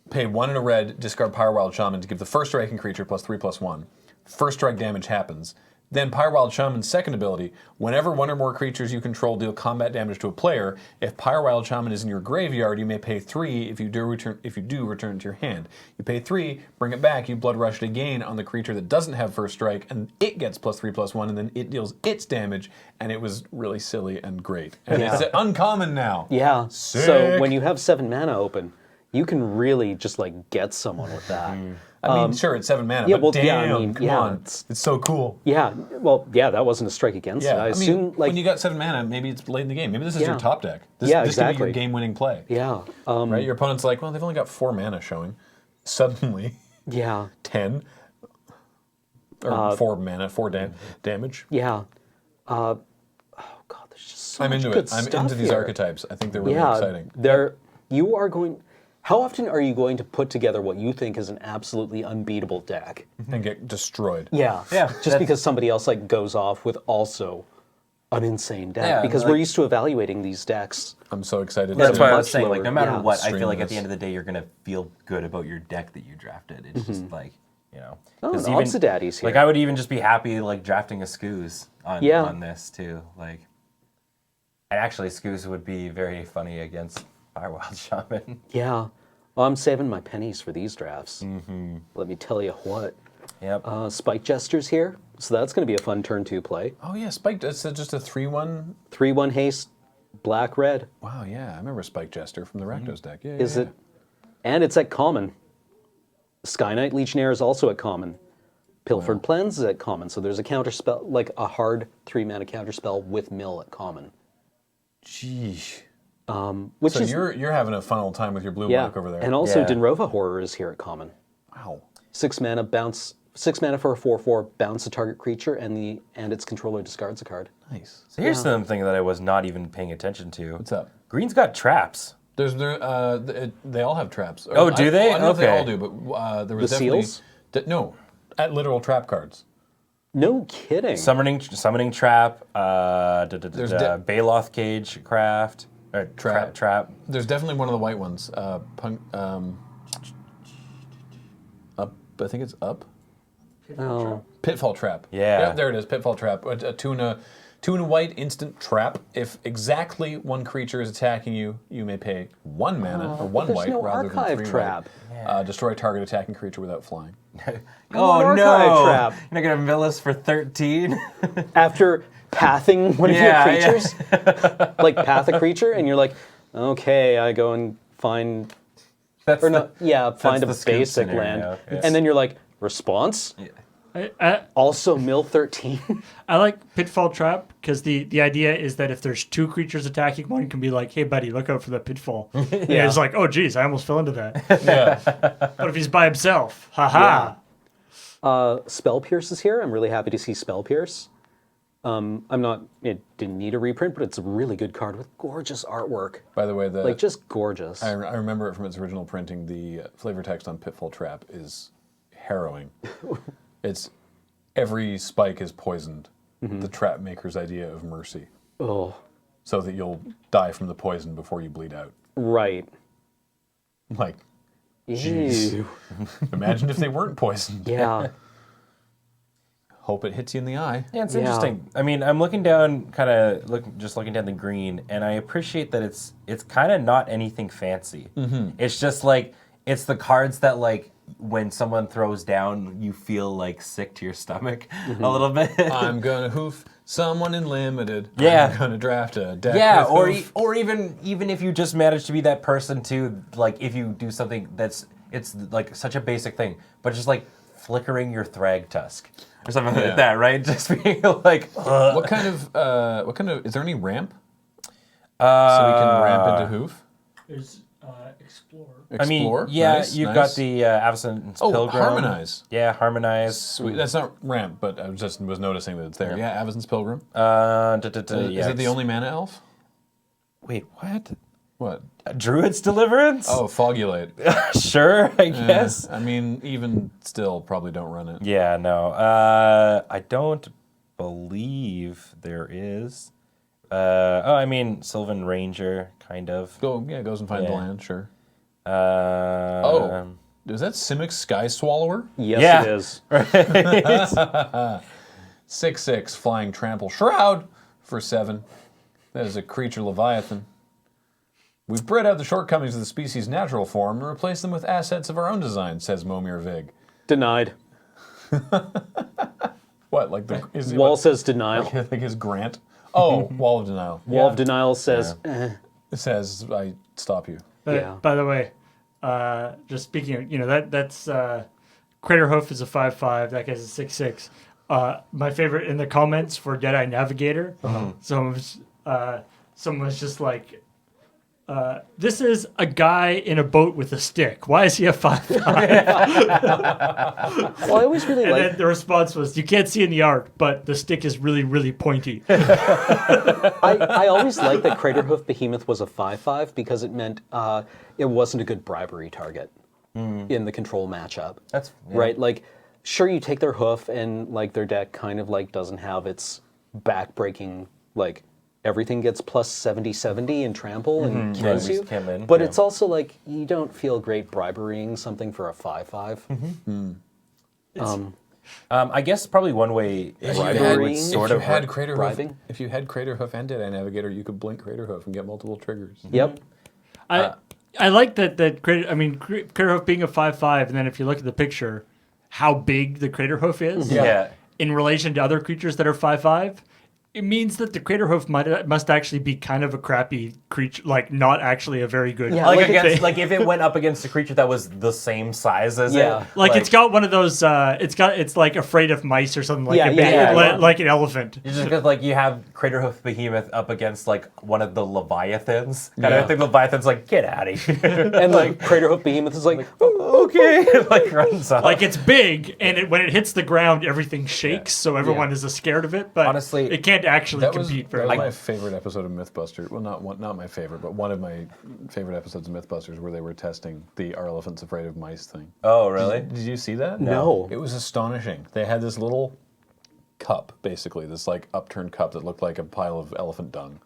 pay 1 and a red, discard Pyrewild Shaman to give the first striking creature +3/+1. First strike damage happens. Then Pyrewild Shaman's second ability, whenever 1 or more creatures you control deal combat damage to a player, if Pyrewild Shaman is in your graveyard, you may pay 3 if you do return it to your hand. You pay 3, bring it back, you Blood Rush it again on the creature that doesn't have First Strike, and it gets +3/+1, and then it deals its damage, and it was really silly and great. And it's uncommon now. Yeah. Sick. So when you have 7 mana open, you can really just like get someone with that. I mean, sure, it's 7 mana, yeah, but well, damn, yeah, I mean, come yeah, on. it's- It's so cool. Yeah. Well, yeah, that wasn't a strike against it. Yeah, I I assume mean, like when you got 7 mana, maybe it's late in the game. Maybe this is Yeah. your top deck. This could be exactly. your game-winning play. yeah. Right? Your opponent's like, well, they've only got 4 mana showing. Suddenly, Yeah. 10. Or 4 mana, 4 damage. Yeah. Oh god, there's just so I'm much into good it. I'm stuff into these here. archetypes. I think they're really Yeah, exciting. you are going. How often are you going to put together what you think is an absolutely unbeatable deck? And get destroyed. Yeah, Yeah, Just that's- because somebody else like goes off with also an insane deck. Yeah, because like- we're used to evaluating these decks. I'm so excited. That's to why I was much saying, like, lower, no matter yeah. what, I Stream feel like at this. the end of the day, you're gonna feel good about your deck that you drafted. It's just like, you know. Oh, 'cause and Obsidaddy's here. Like, I would even just be happy, like, drafting a Skoos on this, too. Like, and actually, Skoos would be very funny against Firewild Shaman. Yeah. Well, I'm saving my pennies for these drafts. Let me tell you what. Yep. Spike Jester's here, so that's going to be a fun turn 2 play. Oh, yeah, Spike. It's just a 3/1. 3/1 haste, black red. Wow, yeah. I remember Spike Jester from the Rakdos deck. Yeah, Is yeah, it? And it's at common. Sky Knight Legionnaire is also at common. Pilfered Plans is at common, so there's a counter spell, like a hard 3 mana counter spell with mill at common. Jeez. Which So is you're having a fun old time with your blue black over there. and also Yeah. Dinrova Horror is here at common. Wow. 6 mana bounce, 6 mana for a 4/4, bounce a target creature, and its controller discards a card. Nice. So here's something that I was not even paying attention to. What's up? Green's got traps. They all have traps. Oh, do they? I don't know if they Okay. all do, but there was The definitely seals? No, at literal trap cards. No kidding. Summoning trap, There's Baloth Cage Craft, or Trap. trap. There's definitely one of the white ones. Up. I think it's up. Oh. Pitfall Trap. Yeah. Yep, there it is. Pitfall Trap. A 2 and a white instant trap. If exactly one creature is attacking you, you may pay 1 mana or 1 there's white no rather archive than 3 trap. white. Destroy target attacking creature without flying. Oh Archive no! trap. You're not gonna mill us for 13? After pathing one of Yeah, your yeah. creatures, like path a creature, and you're like, okay, I go and find, That's or no, find a the scoop basic scenario, land, yeah. and then you're like, response, I also mill 13. I like Pitfall Trap because the idea is that if there's 2 creatures attacking, one can be like, "Hey, buddy, look out for that pitfall." And it's like, "Oh, geez, I almost fell into that." Yeah. But if he's by himself, haha. Spell Pierce is here. I'm really happy to see Spell Pierce. It didn't need a reprint, but it's a really good card with gorgeous artwork. By the way, Like, just gorgeous. I remember it from its original printing. The flavor text on Pitfall Trap is harrowing. It's every spike is poisoned. The trap maker's idea of mercy, Oh, so that you'll die from the poison before you bleed out. right. Like, jeez. Ew. Imagine if they weren't poisoned. Yeah. Hope it hits you in the eye. Yeah, it's Yeah. interesting. I mean, I'm looking down, just looking down the green, and I appreciate that it's kind of not anything fancy. It's just like it's the cards that like when someone throws down, you feel like sick to your stomach a little bit. I'm gonna hoof someone in limited. Yeah. I'm gonna draft a deck. Yeah, with hoof. or even if you just manage to be that person too, like if you do something it's like such a basic thing, but just like flickering your Thrag Tusk or something Yeah. like that, right? Just being like, What kind of? Is there any ramp? So we can ramp into hoof. There's Explore. I mean, Explore? yeah, Nice, you've nice. got the Avacyn's Oh, Pilgrim. Harmonize. Yeah, Harmonize. Sweet. That's not ramp, but I was noticing that it's there. Yeah, Avacyn's Pilgrim. Yeah, Is it the only mana elf? Wait, what? What? Druid's Deliverance? Oh, Fogulate. Sure, I guess. I mean, even still, probably don't run it. Yeah, no. I don't believe there is. I mean, Sylvan Ranger, kind of. Goes and finds the Yeah. land, sure. Oh. Is that Simic Sky Swallower? Yes, Yeah. it is. 6/6 flying trample shroud for 7. That is a creature Leviathan. We've bred out the shortcomings of the species' natural form and replaced them with assets of our own design, says Momir Vig. Denied. What? Like the is Wall says denial. I think his grant. Oh, Wall of Denial. Wall of denial says, It says I stop you. Yeah. By the way, just speaking of, that's Craterhoof is a 5/5. That guy's a 6/6. My favorite in the comments for Deadeye Navigator, someone was just like, this is a guy in a boat with a stick. Why is he a 5/5? well, I always really And like. then the response was, you can't see in the art, but the stick is really, really pointy. I always liked that Craterhoof Behemoth was a 5/5 because it meant it wasn't a good bribery target in the control matchup. That's Right? Like, sure, you take their hoof and like their deck kind of like doesn't have its back-breaking, like everything gets plus 70/70 in trample and kills we you. come in, But yeah. it's also like you don't feel great briberying something for a 5/5. I guess probably one way If Bribery. you had, Would sort if of you had work- Craterhoof, bribing? if you had Craterhoof and Deadeye Navigator, you could blink Craterhoof and get multiple triggers. Yep. I like that Craterhoof being a 5/5, and then if you look at the picture, how big the Craterhoof is Yeah. in relation to other creatures that are 5/5. It means that the Craterhoof must actually be kind of a crappy creature, like not actually a very good. Yeah, Like, like against, like if it went up against a creature that was the same size as Yeah. it. Like it's got one of those. It's like afraid of mice or something like Yeah, a yeah, yeah. like an elephant. It's just because like you have Craterhoof Behemoth up against like one of the Leviathans. And Yeah. I think Leviathan's like, get out of here. And like Craterhoof Behemoth is like, Okay. Like runs off. Like it's big, and when it hits the ground, everything shakes, so everyone is scared of it. But Honestly, it can't actually compete very That was well. my favorite episode of MythBusters. Well, not my favorite, but one of my favorite episodes of MythBusters where they were testing the "Are elephants afraid of mice" thing. Oh, really? Did you see that? No. It was astonishing. They had this little cup, basically, this like upturned cup that looked like a pile of elephant dung,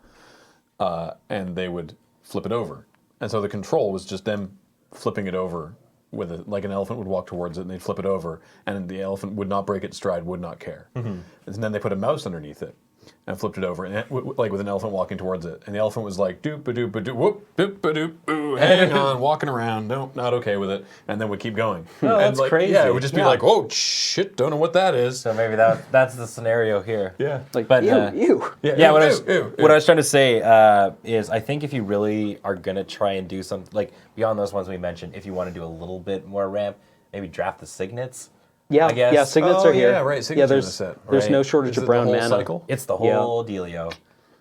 and they would flip it over. And so the control was just them flipping it over with it, like an elephant would walk towards it, and they'd flip it over, and the elephant would not break its stride, would not care. And then they put a mouse underneath it. And I flipped it over, and like with an elephant walking towards it, and the elephant was like doop a doop a doop whoop doop a doop ooh, hang on, walking around, nope, not okay with it, and then would keep going. Oh, and that's like, crazy. Yeah, it would just be Yeah. like, oh shit, don't know what that is. So maybe that's the scenario here. Yeah, Like, But, ew. Yeah, what ew. I was trying to say is I think if you really are going to try and do something, like beyond those ones we mentioned, if you want to do a little bit more ramp, maybe draft the signets. Yeah, I guess. yeah, signets Oh, are here. yeah, right, signets yeah, are in there's the set, there's right. no shortage Is of it the brown whole mana. cycle? It's the whole dealio.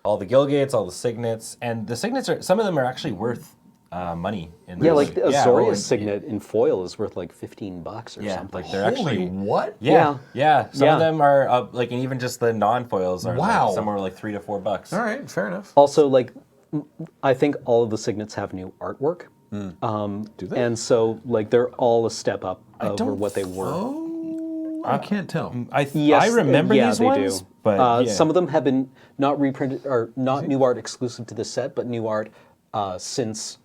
All the Gilgates, all the signets, and the signets are, some of them are actually worth money. In Yeah, this. like the Azorius and- signet in foil is worth like $15 or Yeah, something. like they're actually. what? Yeah. Some Yeah. of them are like, and even just the non-foils are Wow. like somewhere like $3 to $4. All right, fair enough. Also, like, I think all of the signets have new artwork. Do they? And so, like, they're all a step up over what they were. Oh, I can't tell. I remember yeah, these they ones, do. but yeah. Some of them have been not reprinted or not new art exclusive to this set, but new art since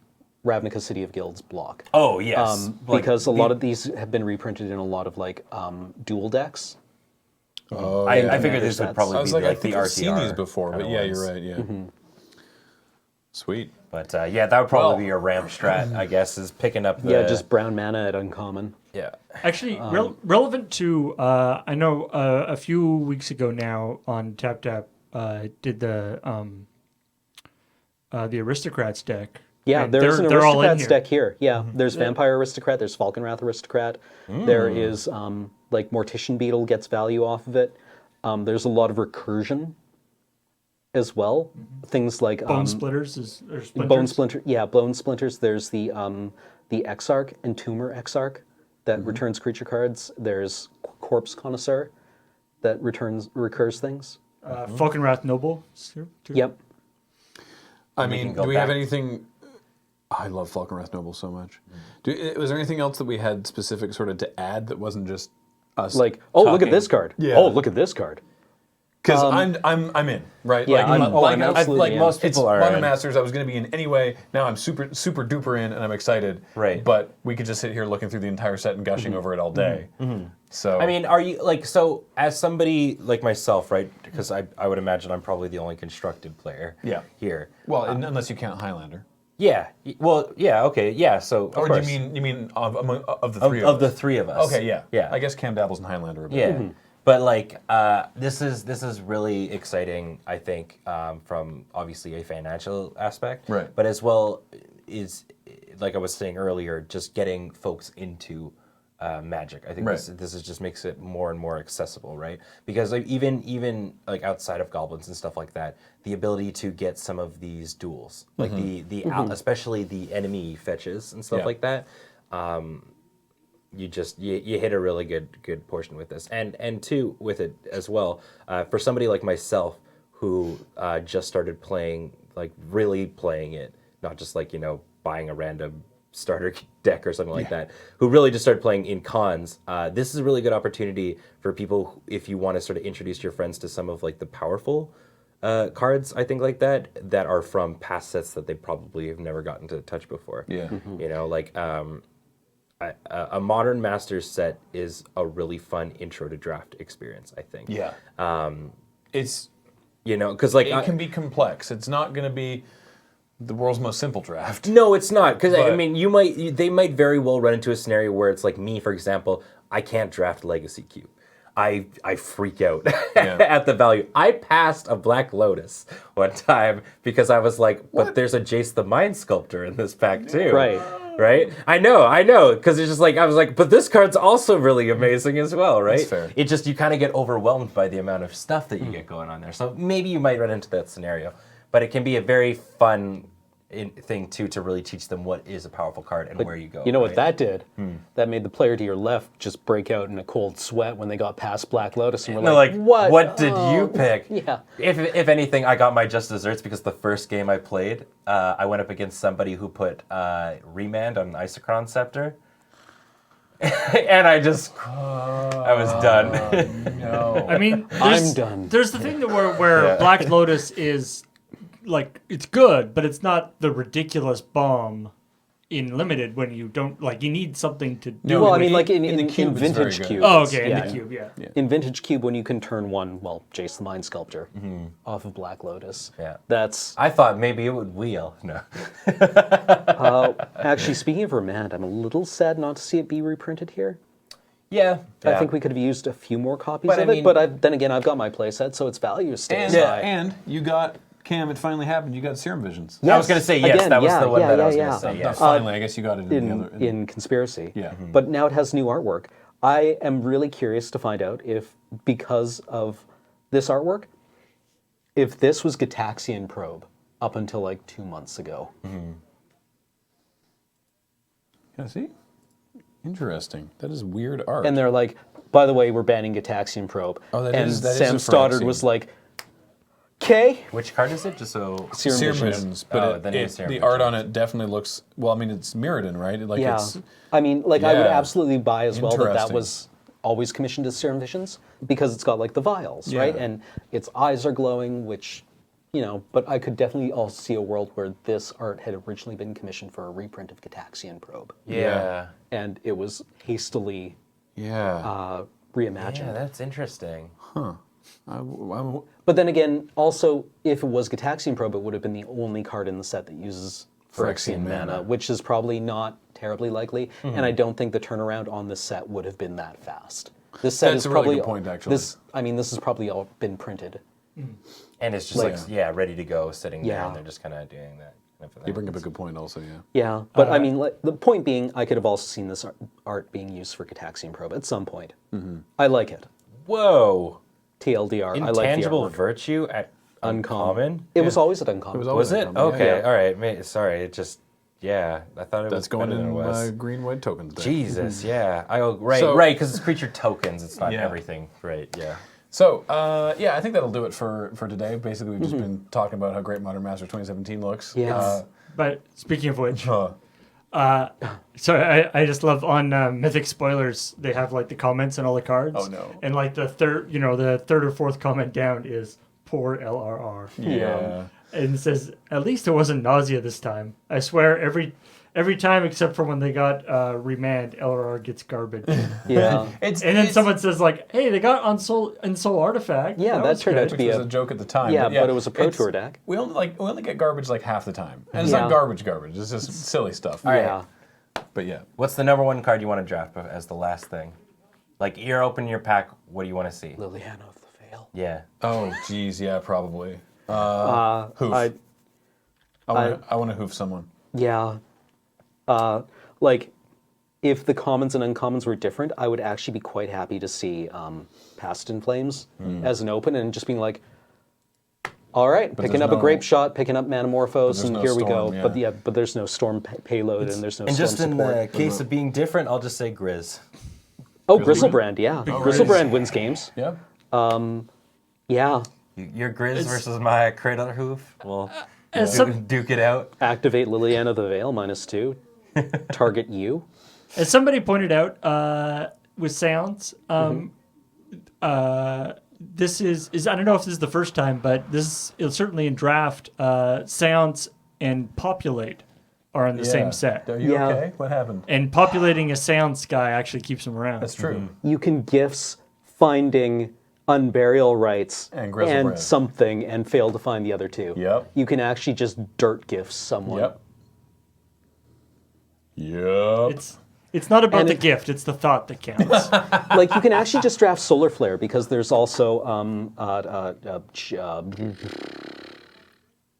Ravnica City of Guilds block. Oh yes, Like, Because a lot of these have been reprinted in a lot of like dual decks. Oh, I commander figured this would sets. probably I was be like, I like the think I've seen RTR these before, but kinda yeah, ones. you're right. Yeah. Sweet. But yeah, that would probably Well- be your ramp strat, I guess, is picking up the Yeah, just brown mana at uncommon. yeah. Actually, relevant to I know a few weeks ago now on Tap Tap did the Aristocrats deck. Yeah, And there's an they're all in Aristocrats here. deck here. Yeah, there's Vampire Aristocrat, there's Falconwrath Aristocrat. There is like Mortician Beetle gets value off of it. There's a lot of recursion as well. Things like Bone Splitters is or Splinters. Bone Splinter. Yeah, Bone Splinters. There's the Exarch and Tumor Exarch that returns creature cards. There's Corpse Connoisseur that recurs things. Falconwrath Noble. Too. Yep. I We mean, can go do we have back. anything? I love Falconwrath Noble so much. Was there anything else that we had specific sort of to add that wasn't just us? Like, oh, look at talking? this card. Yeah. Oh, look at this card. Because I'm in, right? Yeah, like, I'm absolutely like in. most people people are Modern in. Masters, I was going to be in anyway. Now I'm super duper in, and I'm excited. Right. But we could just sit here looking through the entire set and gushing over it all day. So I mean, are you like so as somebody like myself, right? Because I would imagine I'm probably the only constructed player. Yeah. Here. well, unless you count Highlander, Yeah. Well, yeah. Okay. Yeah. So of or course. do you mean of the three of of the us? three of us? Okay, yeah, Yeah. I guess Cam dabbles in Highlander a bit. Yeah. But like this is really exciting, I think, from obviously a financial aspect, Right. But as well is like I was saying earlier, just getting folks into Magic. I think Right. this is just makes it more and more accessible, right? Because like, even like outside of goblins and stuff like that, the ability to get some of these duels, like especially the enemy fetches and stuff Yeah. like that. You hit a really good portion with this, and two with it as well. For somebody like myself who just started playing, like really playing it, not just like buying a random starter deck or something like that, who really just started playing in cons. This is a really good opportunity for people if you want to sort of introduce your friends to some of like the powerful cards, I think like that are from past sets that they probably have never gotten to touch before. Yeah. Like. A Modern Masters set is a really fun intro to draft experience, I think. Yeah. It's because like it can be complex. It's not going to be the world's most simple draft. no, it's not because I But- mean they might very well run into a scenario where it's like me, for example, I can't draft Legacy Cube. I freak out Yeah. at the value. I passed a Black Lotus one time because I was like, but there's a Jace the Mind Sculptor in this pack too. Right? I know, because it's just like, I was like, but this card's also really amazing as well, right? That's fair. It just, you kind of get overwhelmed by the amount of stuff that you get going on there. So maybe you might run into that scenario, but it can be a very fun thing too to really teach them what is a powerful card and where you go. You know what right? that did? That made the player to your left just break out in a cold sweat when they got past Black Lotus and were No, like, like, what? did you pick? Yeah. If anything, I got my just desserts because the first game I played, I went up against somebody who put Remand on Isochron Scepter. And I was done. No. I mean, I'm done. There's the thing that where Yeah. Black Lotus is like it's good, but it's not the ridiculous bomb in limited when you don't like you need something to do. No, Well, I in mean, the- like in in the cube, it's very Vintage good. Cube. Oh, it's- okay, in yeah. the cube, yeah. In Vintage Cube, when you can turn one, well, Jace the Mind Sculptor off of Black Lotus. Yeah. That's I thought maybe it would wheel. No. actually, speaking of Remand, I'm a little sad not to see it be reprinted here. Yeah. I think we could have used a few more copies But I of it, mean- but then again, I've got my playset, so its value stays And, high. and you got, Cam, it finally happened. You got Serum Visions. I was going to say yes. Again, That was yeah, the one yeah, that I yeah, was going yeah. to say. Not Yes. finally, I guess you got it in the other. in Conspiracy. Yeah. But now it has new artwork. I am really curious to find out if, because of this artwork, if this was Gataxian Probe up until like 2 months ago. Yeah, see? Interesting. That is weird art. And they're like, by the way, we're banning Gataxian Probe. Oh, that and is- that is Sam a Stoddard Phyrexian. was like, okay. Which card is it? Just so. Serum Serum Visions. Visions, Oh, but the new Serum the art on Visions. it definitely looks, well, I mean, it's Mirrodin, right? Like Yeah. it's, I mean, like, I would Yeah. absolutely buy as well that Interesting. was always commissioned as Serum Visions because it's got like the vials, right? Yeah. And its eyes are glowing, which, you know, but I could definitely also see a world where this art had originally been commissioned for a reprint of Gataxian Probe. Yeah. And it was hastily yeah. reimagined. Yeah, that's interesting. But then again, also, if it was Gataxian Probe, it would have been the only card in the set that uses Phyrexian mana, which is probably not terribly likely. And I don't think the turnaround on this set would have been that fast. This set That's is a really probably good point, actually. This has probably all been printed. And it's just Like- like, ready to go, sitting there, Yeah. and they're just kind of doing that. You bring up a good point also, yeah. Yeah, but I mean, like, the point being, I could have also seen this art being used for Gataxian Probe at some point. I like it. Whoa. TLDR, I like the Intangible artwork. virtue at uncommon? It was always at uncommon. was always- Was it? Uncommon, Okay, yeah. all right. Sorry, it just, I thought it That's was going better than in it was. green white tokens. There. Jesus, yeah. Right, So- right, because it's creature tokens. It's not Yeah. everything. Right, yeah. So, yeah, I think that'll do it for today. Basically, we've just been talking about how great Modern Masters 2017 looks. Yes. But speaking of which, Uh, so I just love on Mythic Spoilers, they have like the comments and all the cards. Oh, no. And like the third or fourth comment down is poor LRR. yeah. And it says, at least it wasn't nausea this time. I swear every time except for when they got Remand, LRR gets garbage. Yeah. And then someone says like, hey, they got on Soul Artifact. Yeah, that was turned out good. to Which be was a a joke at the time. Yeah, but it was a Pro it's- Tour deck. We only get garbage like half the time, and it's Yeah. not garbage. It's just silly stuff. yeah. But yeah, What's the number one card you want to draft as the last thing? Like, you're opening your pack, what do you want to see? Liliana of the Veil. Yeah. oh geez, yeah, probably. Hoof. I I want to hoof someone. Yeah. Like, if the commons and uncommons were different, I would actually be quite happy to see Past in Flames as an open and just being like, all right, picking there's up a no- Grape Shot, picking up Manamorphose, there's and no here we storm, go. yeah. But there's no storm payload and there's no And storm just in support. the case of being different, I'll just say Grizz. Oh, Grizzlebrand, yeah. Grizzlebrand wins games. Yeah. Yeah. Your Grizz versus my Cradle Hoof. Well, As some- duke it out. Activate Liliana of the Veil, -2. Target you. As somebody pointed out with sounds, this is I don't know if this is the first time, but it's certainly in draft. Sounds and populate are in the same set, Are you Yeah. okay? What happened? and populating a sounds guy actually keeps them around. That's true. You can gifts finding Unburial Rights And Grizzlebrand. something and fail to find the other two. Yep. You can actually just dirt gifts someone. Yep. Yep. It's not about And the it- gift; it's the thought that counts. Like, you can actually just draft Solar Flare because there's also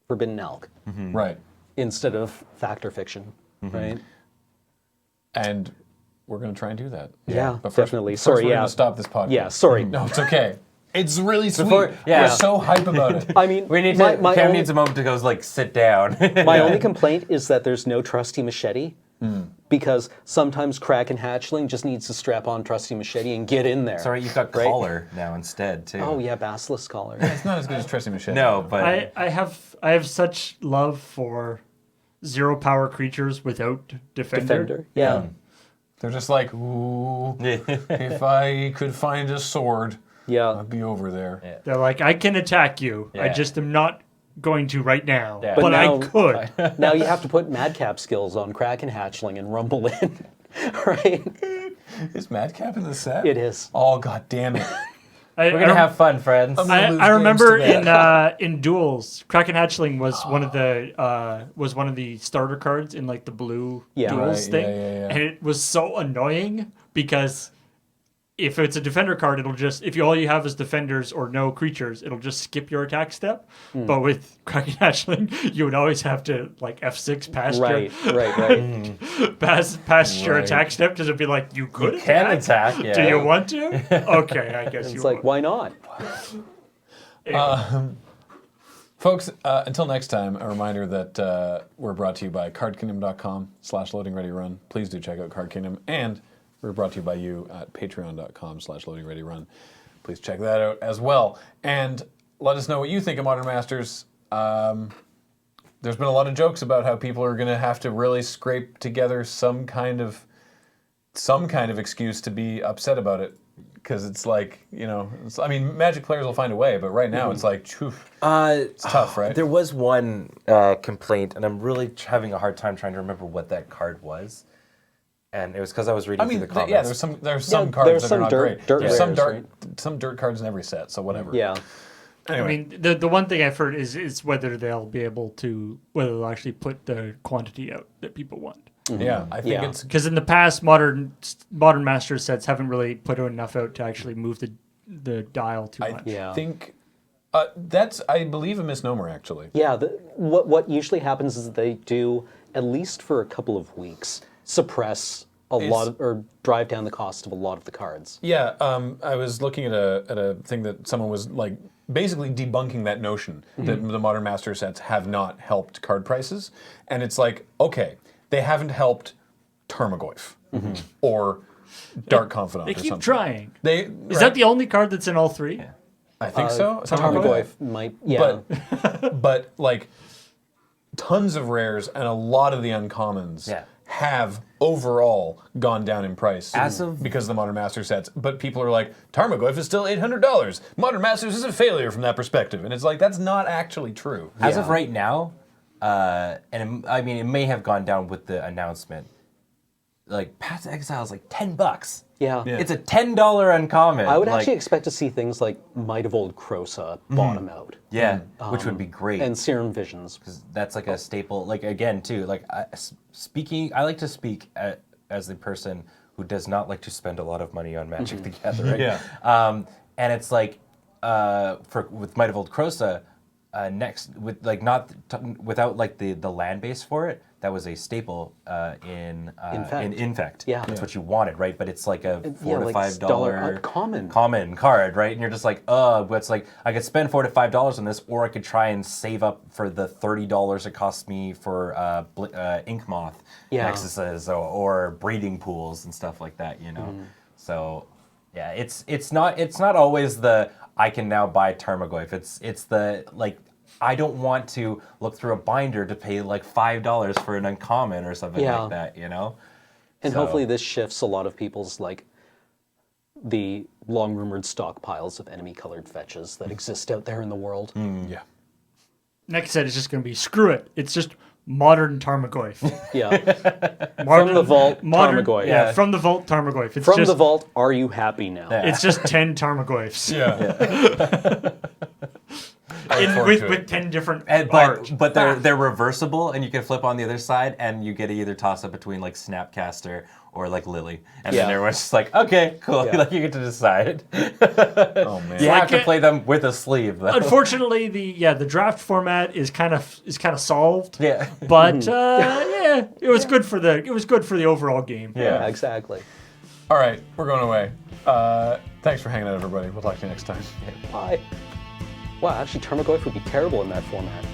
Forbidden Elk Right. instead of Fact or Fiction, right? And we're going to try and do that. Yeah, But first, definitely. First Sorry, we're yeah. going to stop this podcast. Yeah, sorry. No, it's okay. It's really sweet. Before- yeah. We're so hype about it. I mean, We need my, to. my Cam only, needs a moment to go like sit down. my only complaint is that there's no Trusty Machete because sometimes Kraken Hatchling just needs to strap on Trusty Machete and get in there. Sorry, you've got Right? collar now instead too. Oh yeah, Basilisk Collar. It's not as good as Tracy Machete. No, but I have such love for 0 power creatures without Defender. Yeah. They're just like, ooh, if I could find a sword, Yeah. I'd be over there. They're like, I can attack you. I Yeah. just am not going to right now, Yeah. but But I now- could. Now you have to put madcap skills on Kraken Hatchling and rumble in, right? Is Madcap in the set? It is. Oh, god damn it. We're gonna have fun, friends. I'm gonna lose I remember games to in duels, Kraken Hatchling was one of the starter cards in like the blue Yeah. duels Right, thing, yeah. and it was so annoying because if it's a defender card, it'll just if all you have is defenders or no creatures, it'll just skip your attack step. Hmm. But with Kraken Hatchling, you would always have to like F6 past Right. your past your Right. attack step because it'd be like you could You can attack, Do yeah. you want to? Okay, I guess you. It's like, would. why not? Folks, until next time, a reminder that we're brought to you by cardkingdom.com/loadingreadyrun. Please do check out Card Kingdom. And we're brought to you by you at patreon.com/loadingreadyrun. Please check that out as well. And let us know what you think of Modern Masters. There's been a lot of jokes about how people are going to have to really scrape together some kind of excuse to be upset about it. Because it's like, I mean, Magic players will find a way, but right now it's like, phew, it's tough, right? There was one complaint, and I'm really having a hard time trying to remember what that card was. And it was because I was reading I mean, through the comments. yeah, there's some Yeah, cards there's that some are not dirt- great. dirt There's some rares, some dirt cards in every set, so whatever. Yeah. Anyway, I mean, the one thing I've heard is whether they'll be able to, whether they'll actually put the quantity out that people want. yeah, I think Yeah. it's Because in the past, modern Master sets haven't really put enough out to actually move the dial too I much. Yeah. think that's I believe a misnomer actually. Yeah, what usually happens is they do, at least for a couple of weeks, suppress or drive down the cost of a lot of the cards. Yeah, I was looking at a thing that someone was like basically debunking that notion that the Modern Master sets have not helped card prices, and it's like, okay, they haven't helped Tarmogoyf or Dark Confidant. They or keep something. trying. Is Is that the only card that's in all three? I think so. Tarmogoyf might, yeah. But like tons of rares and a lot of the uncommons Yeah. have overall gone down in price because of the Modern Master sets. But people are like, Tarmogoyf is still $800. Modern Masters is a failure from that perspective, and it's like that's not actually true. As of right now, it may have gone down with the announcement. Like Path to Exile is like $10. Yeah. It's a $10 uncommon. I would like, actually expect to see things like Might of Old Krosa bottom out. yeah, which would be great. And Serum Visions. That's like a staple. Like again, too. Like I like to speak as the person who does not like to spend a lot of money on Magic the Gathering. Yeah. And it's like with Might of Old Krosa, next with like without like the land base for it. That was a staple in Infect. Yeah. That's what you wanted, right? But it's like a $4 to like $5 common card, right? And you're just like, it's like I could spend $4 to $5 on this, or I could try and save up for the $30 it cost me for Ink Moth Nexuses or breeding pools and stuff like that, So yeah, it's not always the I can now buy Tarmogoyf. It's the like I don't want to look through a binder to pay like $5 for an uncommon or something like that, And hopefully this shifts a lot of people's like the long rumored stockpiles of enemy colored fetches that exist out there in the world. Yeah. Next set is just going to be screw it. It's just modern Tarmogoyf. Yeah. Modern, From the vault, modern, Tarmogoyf. Yeah, from the vault Tarmogoyf. It's From just, the vault, are you happy now? It's just 10 Tarmogoyfs. Yeah. With 10 different art. But they're reversible, and you can flip on the other side, and you get to either toss up between like Snapcaster or like Lily, and then everyone's just like, okay, cool, Yeah. like you get to decide. Oh man. You have to play them with a sleeve, though. Unfortunately, the draft format is kind of solved. Yeah. But it was good for the overall game. Yeah, exactly. All right, we're going away. Thanks for hanging out, everybody. We'll talk to you next time. Bye. Wow, actually, Tarmogoyf would be terrible in that format.